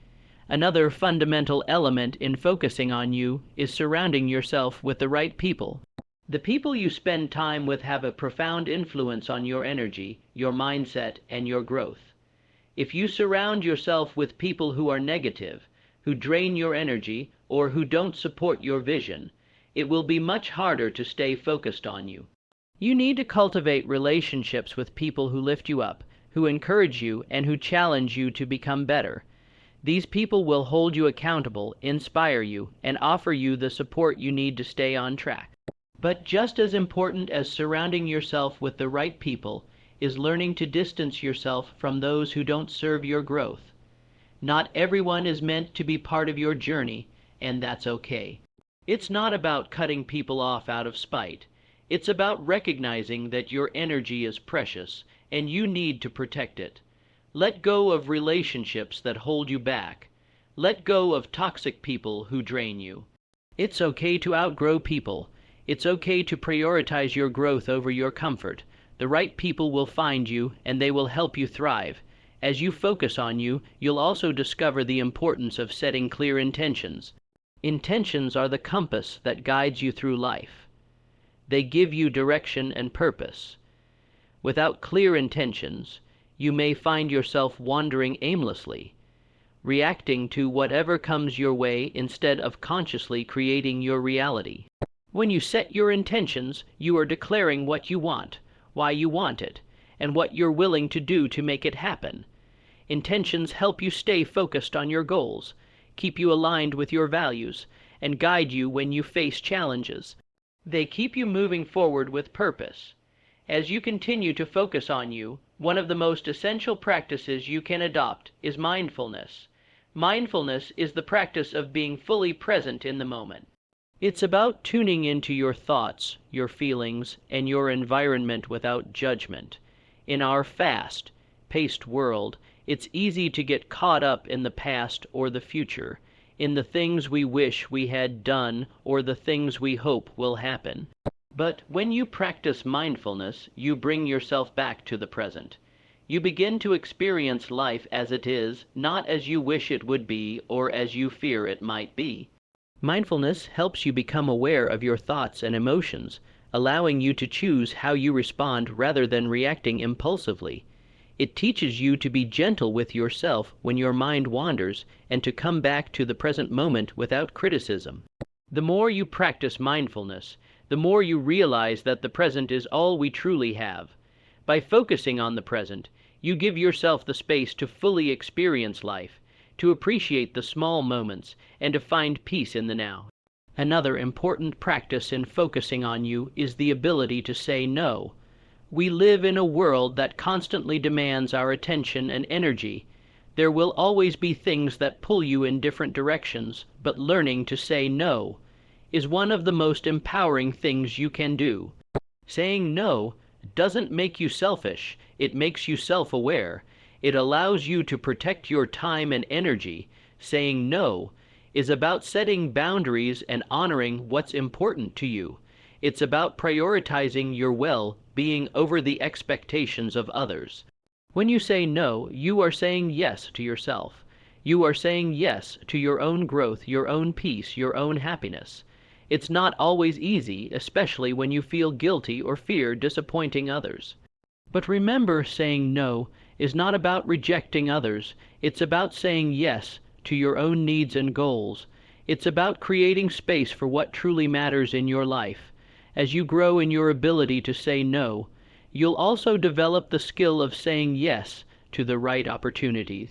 Speaker 1: Another fundamental element in focusing on you is surrounding yourself with the right people. The people you spend time with have a profound influence on your energy, your mindset, and your growth. If you surround yourself with people who are negative, who drain your energy, or who don't support your vision, it will be much harder to stay focused on you. You need to cultivate relationships with people who lift you up, who encourage you, and who challenge you to become better. These people will hold you accountable, inspire you, and offer you the support you need to stay on track. But just as important as surrounding yourself with the right people is learning to distance yourself from those who don't serve your growth. Not everyone is meant to be part of your journey, and that's okay. It's not about cutting people off out of spite. It's about recognizing that your energy is precious, and you need to protect it. Let go of relationships that hold you back. Let go of toxic people who drain you. It's okay to outgrow people. It's okay to prioritize your growth over your comfort. The right people will find you, and they will help you thrive. As you focus on you, you'll also discover the importance of setting clear intentions. Intentions are the compass that guides you through life. They give you direction and purpose. Without clear intentions, you may find yourself wandering aimlessly, reacting to whatever comes your way instead of consciously creating your reality. When you set your intentions, you are declaring what you want, why you want it, and what you're willing to do to make it happen. Intentions help you stay focused on your goals, keep you aligned with your values, and guide you when you face challenges. They keep you moving forward with purpose. As you continue to focus on you, one of the most essential practices you can adopt is mindfulness. Mindfulness is the practice of being fully present in the moment. It's about tuning into your thoughts, your feelings, and your environment without judgment. In our fast-paced world, it's easy to get caught up in the past or the future, in the things we wish we had done or the things we hope will happen. But when you practice mindfulness, you bring yourself back to the present. You begin to experience life as it is, not as you wish it would be or as you fear it might be. Mindfulness helps you become aware of your thoughts and emotions, allowing you to choose how you respond rather than reacting impulsively. It teaches you to be gentle with yourself when your mind wanders and to come back to the present moment without criticism. The more you practice mindfulness, the more you realize that the present is all we truly have. By focusing on the present, you give yourself the space to fully experience life, to appreciate the small moments, and to find peace in the now. Another important practice in focusing on you is the ability to say no. We live in a world that constantly demands our attention and energy. There will always be things that pull you in different directions, but learning to say no is one of the most empowering things you can do. Saying no doesn't make you selfish, it makes you self-aware. It allows you to protect your time and energy. Saying no is about setting boundaries and honoring what's important to you. It's about prioritizing your well-being over the expectations of others. When you say no, you are saying yes to yourself. You are saying yes to your own growth, your own peace, your own happiness. It's not always easy, especially when you feel guilty or fear disappointing others. But remember, saying no is not about rejecting others. It's about saying yes to your own needs and goals. It's about creating space for what truly matters in your life. As you grow in your ability to say no, you'll also develop the skill of saying yes to the right opportunities.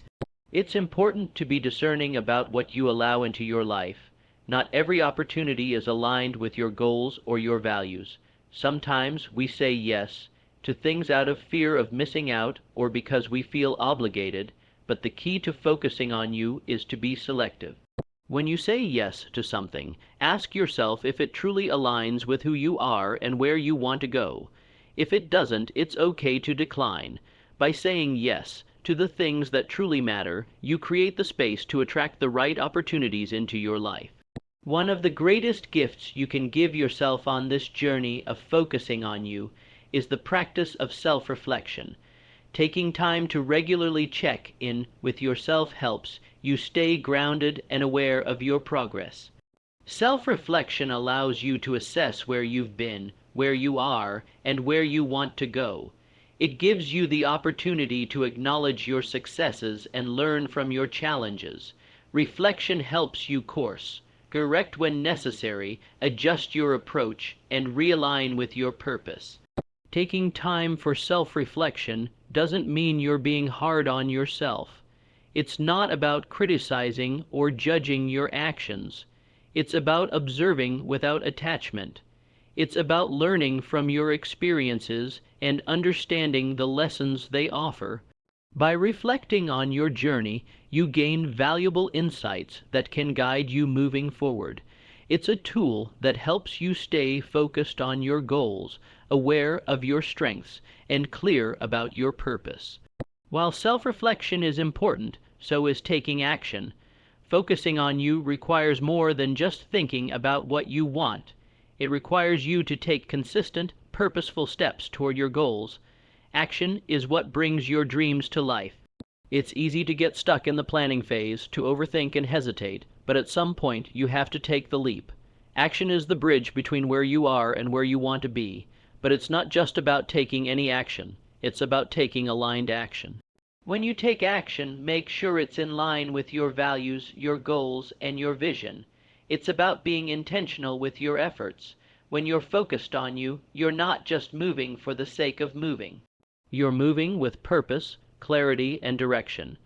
Speaker 1: It's important to be discerning about what you allow into your life. Not every opportunity is aligned with your goals or your values. Sometimes we say yes to things out of fear of missing out or because we feel obligated, but the key to focusing on you is to be selective. When you say yes to something, ask yourself if it truly aligns with who you are and where you want to go. If it doesn't, it's okay to decline. By saying yes to the things that truly matter, you create the space to attract the right opportunities into your life. One of the greatest gifts you can give yourself on this journey of focusing on you is the practice of self-reflection. Taking time to regularly check in with yourself helps you stay grounded and aware of your progress. Self-reflection allows you to assess where you've been, where you are, and where you want to go. It gives you the opportunity to acknowledge your successes and learn from your challenges. Reflection helps you course, correct when necessary, adjust your approach, and realign with your purpose. Taking time for self-reflection doesn't mean you're being hard on yourself. It's not about criticizing or judging your actions. It's about observing without attachment. It's about learning from your experiences and understanding the lessons they offer. By reflecting on your journey, you gain valuable insights that can guide you moving forward. It's a tool that helps you stay focused on your goals, aware of your strengths, and clear about your purpose. While self-reflection is important, so is taking action. Focusing on you requires more than just thinking about what you want. It requires you to take consistent, purposeful steps toward your goals. Action is what brings your dreams to life. It's easy to get stuck in the planning phase, to overthink and hesitate, but at some point you have to take the leap. Action is the bridge between where you are and where you want to be, but it's not just about taking any action. It's about taking aligned action. When you take action, make sure it's in line with your values, your goals, and your vision. It's about being intentional with your efforts. When you're focused on you, you're not just moving for the sake of moving. You're moving with purpose, clarity, and direction.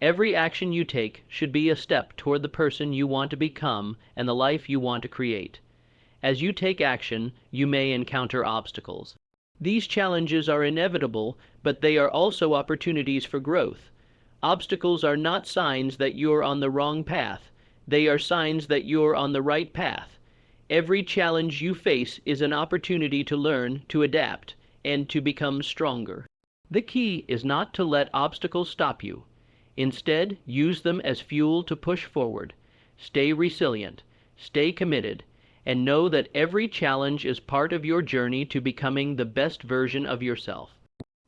Speaker 1: Every action you take should be a step toward the person you want to become and the life you want to create. As you take action, you may encounter obstacles. These challenges are inevitable, but they are also opportunities for growth. Obstacles are not signs that you're on the wrong path. They are signs that you're on the right path. Every challenge you face is an opportunity to learn, to adapt, and to become stronger. The key is not to let obstacles stop you. Instead, use them as fuel to push forward. Stay resilient, stay committed, and know that every challenge is part of your journey to becoming the best version of yourself.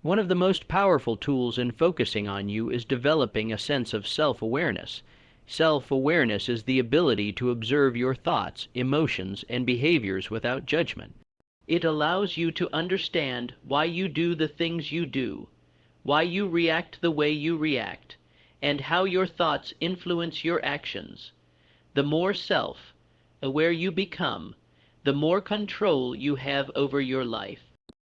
Speaker 1: One of the most powerful tools in focusing on you is developing a sense of self-awareness. Self-awareness is the ability to observe your thoughts, emotions, and behaviors without judgment. It allows you to understand why you do the things you do, why you react the way you react, and how your thoughts influence your actions. The more self-aware you become, the more control you have over your life.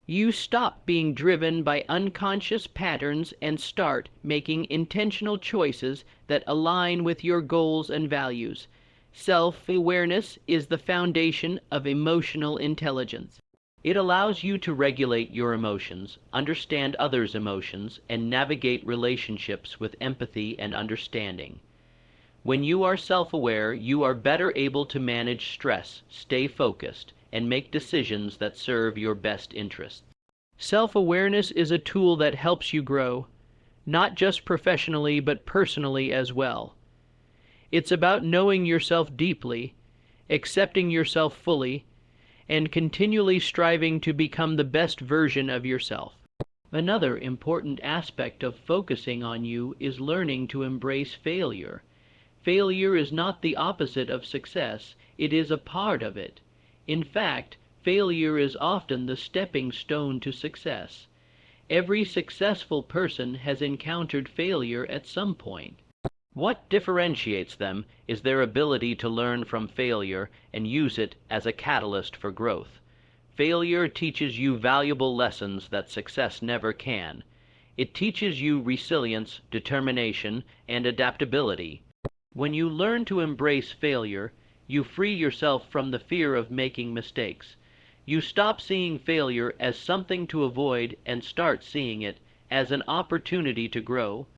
Speaker 1: You stop being driven by unconscious patterns and start making intentional choices that align with your goals and values. Self-awareness is the foundation of emotional intelligence. It allows you to regulate your emotions, understand others' emotions, and navigate relationships with empathy and understanding. When you are self-aware, you are better able to manage stress, stay focused, and make decisions that serve your best interests. Self-awareness is a tool that helps you grow, not just professionally but personally as well. It's about knowing yourself deeply, accepting yourself fully, and continually striving to become the best version of yourself. Another important aspect of focusing on you is learning to embrace failure. Failure is not the opposite of success, it is a part of it. In fact, failure is often the stepping stone to success. Every successful person has encountered failure at some point. What differentiates them is their ability to learn from failure and use it as a catalyst for growth. Failure teaches you valuable lessons that success never can. It teaches you resilience, determination, and adaptability. When you learn to embrace failure, you free yourself from the fear of making mistakes. You stop seeing failure as something to avoid and start seeing it as an opportunity to grow.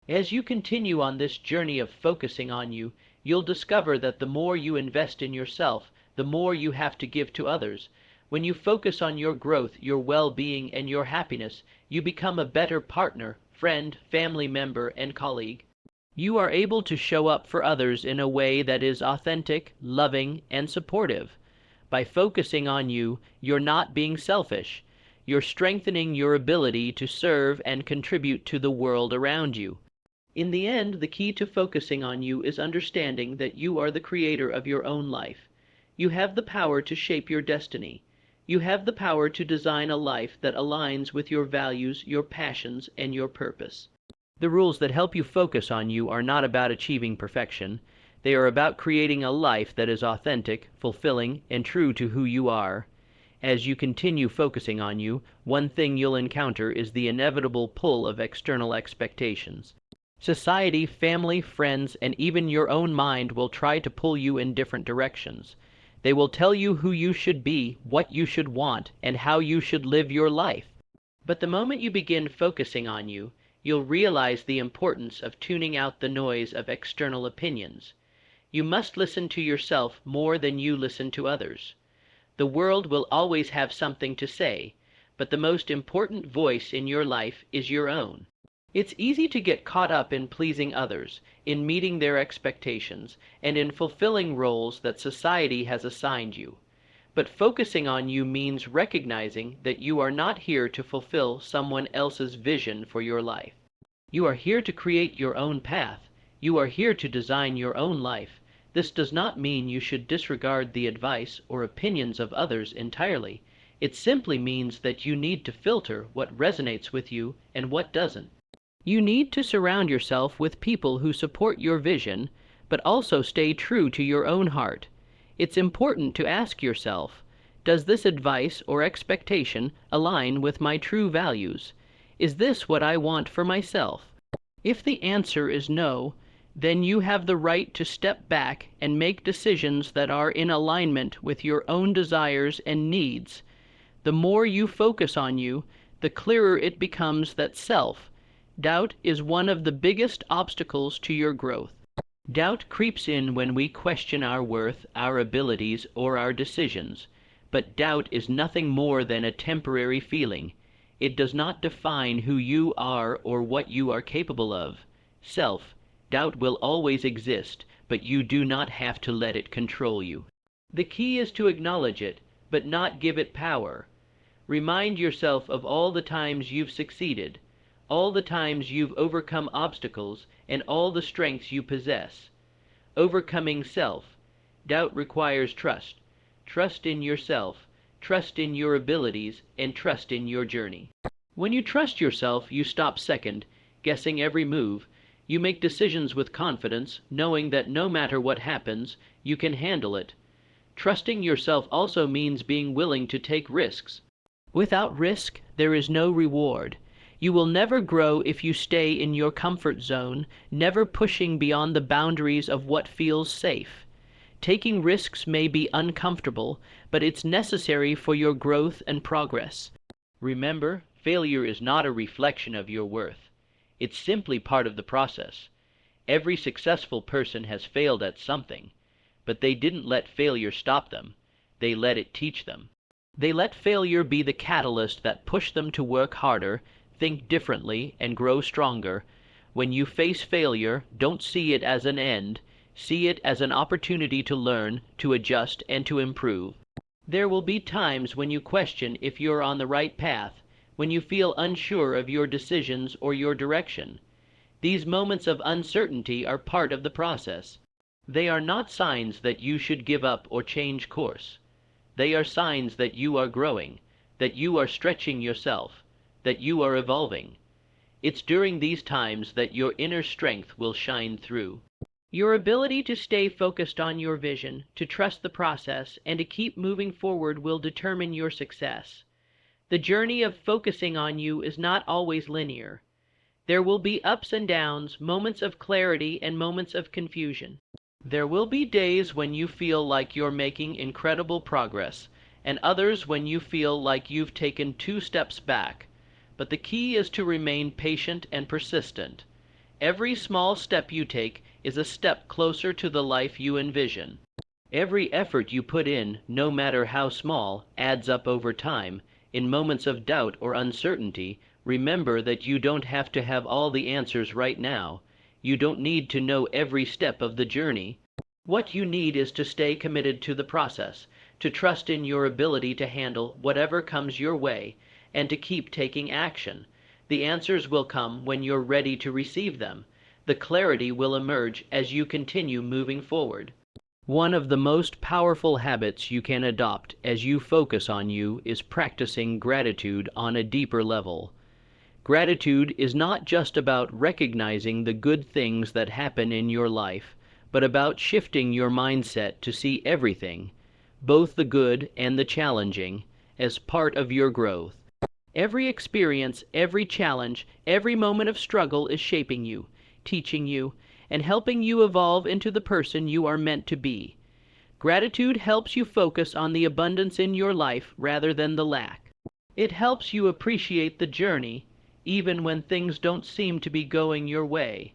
Speaker 1: As you continue on this journey of focusing on you, you'll discover that the more you invest in yourself, the more you have to give to others. When you focus on your growth, your well-being, and your happiness, you become a better partner, friend, family member, and colleague. You are able to show up for others in a way that is authentic, loving, and supportive. By focusing on you, you're not being selfish. You're strengthening your ability to serve and contribute to the world around you. In the end, the key to focusing on you is understanding that you are the creator of your own life. You have the power to shape your destiny. You have the power to design a life that aligns with your values, your passions, and your purpose. The rules that help you focus on you are not about achieving perfection. They are about creating a life that is authentic, fulfilling, and true to who you are. As you continue focusing on you, one thing you'll encounter is the inevitable pull of external expectations. Society, family, friends, and even your own mind will try to pull you in different directions. They will tell you who you should be, what you should want, and how you should live your life. But the moment you begin focusing on you, you'll realize the importance of tuning out the noise of external opinions. You must listen to yourself more than you listen to others. The world will always have something to say, but the most important voice in your life is your own. It's easy to get caught up in pleasing others, in meeting their expectations, and in fulfilling roles that society has assigned you. But focusing on you means recognizing that you are not here to fulfill someone else's vision for your life. You are here to create your own path. You are here to design your own life. This does not mean you should disregard the advice or opinions of others entirely. It simply means that you need to filter what resonates with you and what doesn't. You need to surround yourself with people who support your vision, but also stay true to your own heart. It's important to ask yourself, does this advice or expectation align with my true values? Is this what I want for myself? If the answer is no, then you have the right to step back and make decisions that are in alignment with your own desires and needs. The more you focus on you, the clearer it becomes that self-doubt is one of the biggest obstacles to your growth. Doubt creeps in when we question our worth, our abilities, or our decisions. But doubt is nothing more than a temporary feeling. It does not define who you are or what you are capable of. Doubt will always exist, but you do not have to let it control you. The key is to acknowledge it, but not give it power. Remind yourself of all the times you've succeeded, all the times you've overcome obstacles, and all the strengths you possess. Overcoming self-doubt requires trust. Trust in yourself, trust in your abilities, and trust in your journey. When you trust yourself, you stop second, guessing every move. You make decisions with confidence, knowing that no matter what happens, you can handle it. Trusting yourself also means being willing to take risks. Without risk, there is no reward. You will never grow if you stay in your comfort zone, never pushing beyond the boundaries of what feels safe. Taking risks may be uncomfortable, but it's necessary for your growth and progress. Remember, failure is not a reflection of your worth. It's simply part of the process. Every successful person has failed at something, but they didn't let failure stop them. They let it teach them. They let failure be the catalyst that pushed them to work harder, think differently, and grow stronger. When you face failure, don't see it as an end. See it as an opportunity to learn, to adjust, and to improve. There will be times when you question if you're on the right path, when you feel unsure of your decisions or your direction. These moments of uncertainty are part of the process. They are not signs that you should give up or change course. They are signs that you are growing, that you are stretching yourself, that you are evolving. It's during these times that your inner strength will shine through. Your ability to stay focused on your vision, to trust the process, and to keep moving forward will determine your success. The journey of focusing on you is not always linear. There will be ups and downs, moments of clarity and moments of confusion. There will be days when you feel like you're making incredible progress, and others when you feel like you've taken 2 steps back. But the key is to remain patient and persistent. Every small step you take is a step closer to the life you envision. Every effort you put in, no matter how small, adds up over time. In moments of doubt or uncertainty, remember that you don't have to have all the answers right now. You don't need to know every step of the journey. What you need is to stay committed to the process, to trust in your ability to handle whatever comes your way, and to keep taking action. The answers will come when you're ready to receive them. The clarity will emerge as you continue moving forward. One of the most powerful habits you can adopt as you focus on you is practicing gratitude on a deeper level. Gratitude is not just about recognizing the good things that happen in your life, but about shifting your mindset to see everything, both the good and the challenging, as part of your growth. Every experience, every challenge, every moment of struggle is shaping you, teaching you, and helping you evolve into the person you are meant to be. Gratitude helps you focus on the abundance in your life rather than the lack. It helps you appreciate the journey, even when things don't seem to be going your way.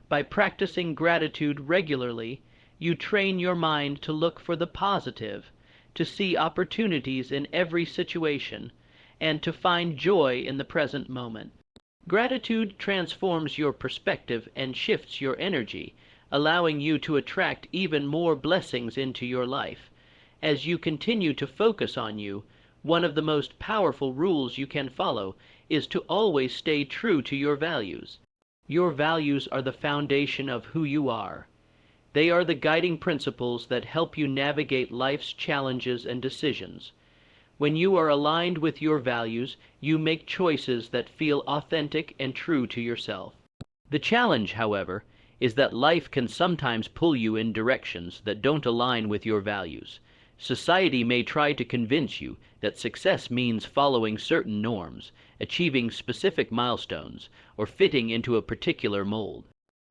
Speaker 1: By practicing gratitude regularly, you train your mind to look for the positive, to see opportunities in every situation, and to find joy in the present moment. Gratitude transforms your perspective and shifts your energy, allowing you to attract even more blessings into your life. As you continue to focus on you, one of the most powerful rules you can follow is to always stay true to your values. Your values are the foundation of who you are. They are the guiding principles that help you navigate life's challenges and decisions. When you are aligned with your values, you make choices that feel authentic and true to yourself. The challenge, however, is that life can sometimes pull you in directions that don't align with your values. Society may try to convince you that success means following certain norms, achieving specific milestones, or fitting into a particular mold.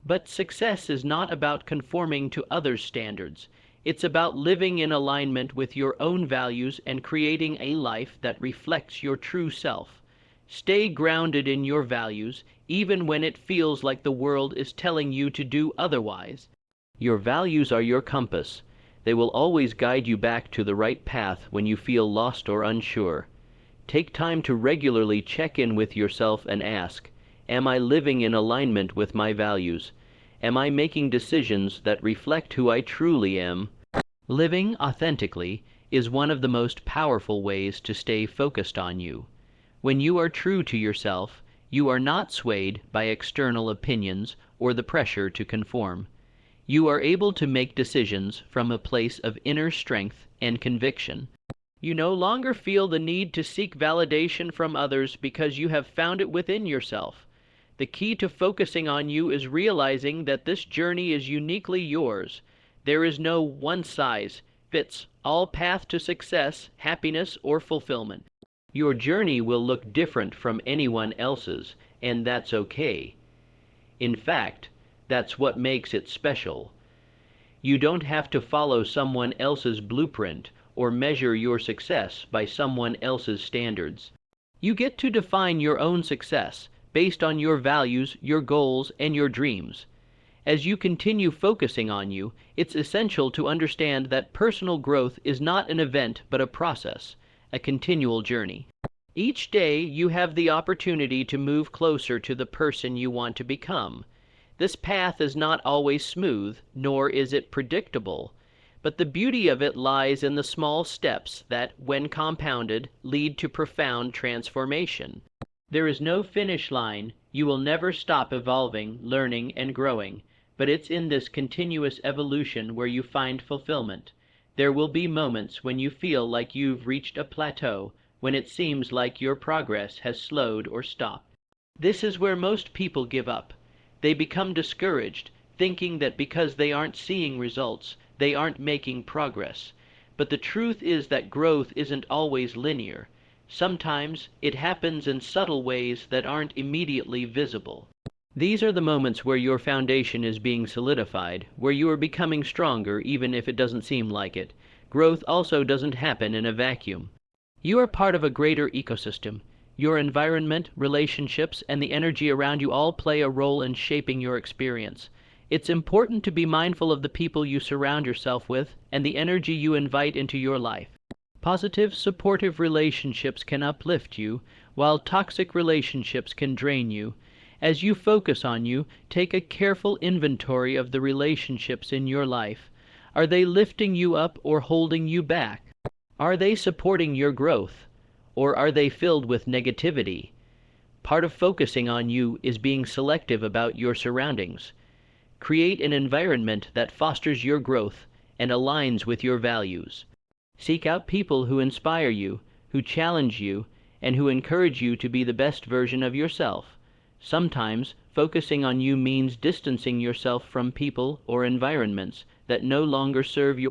Speaker 1: But success is not about conforming to others' standards. It's about living in alignment with your own values and creating a life that reflects your true self. Stay grounded in your values, even when it feels like the world is telling you to do otherwise. Your values are your compass. They will always guide you back to the right path when you feel lost or unsure. Take time to regularly check in with yourself and ask, am I living in alignment with my values? Am I making decisions that reflect who I truly am? Living authentically is one of the most powerful ways to stay focused on you. When you are true to yourself, you are not swayed by external opinions or the pressure to conform. You are able to make decisions from a place of inner strength and conviction. You no longer feel the need to seek validation from others because you have found it within yourself. The key to focusing on you is realizing that this journey is uniquely yours. There is no one-size-fits-all path to success, happiness, or fulfillment. Your journey will look different from anyone else's, and that's okay. In fact, that's what makes it special. You don't have to follow someone else's blueprint or measure your success by someone else's standards. You get to define your own success based on your values, your goals, and your dreams. As you continue focusing on you, it's essential to understand that personal growth is not an event but a process, a continual journey. Each day you have the opportunity to move closer to the person you want to become. This path is not always smooth, nor is it predictable, but the beauty of it lies in the small steps that, when compounded, lead to profound transformation. There is no finish line. You will never stop evolving, learning, and growing, but it's in this continuous evolution where you find fulfillment. There will be moments when you feel like you've reached a plateau, when it seems like your progress has slowed or stopped. This is where most people give up. They become discouraged, thinking that because they aren't seeing results, they aren't making progress. But the truth is that growth isn't always linear. Sometimes it happens in subtle ways that aren't immediately visible. These are the moments where your foundation is being solidified, where you are becoming stronger even if it doesn't seem like it. Growth also doesn't happen in a vacuum. You are part of a greater ecosystem. Your environment, relationships, and the energy around you all play a role in shaping your experience. It's important to be mindful of the people you surround yourself with and the energy you invite into your life. Positive, supportive relationships can uplift you, while toxic relationships can drain you. As you focus on you, take a careful inventory of the relationships in your life. Are they lifting you up or holding you back? Are they supporting your growth, or are they filled with negativity? Part of focusing on you is being selective about your surroundings. Create an environment that fosters your growth and aligns with your values. Seek out people who inspire you, who challenge you, and who encourage you to be the best version of yourself. Sometimes, focusing on you means distancing yourself from people or environments that no longer serve your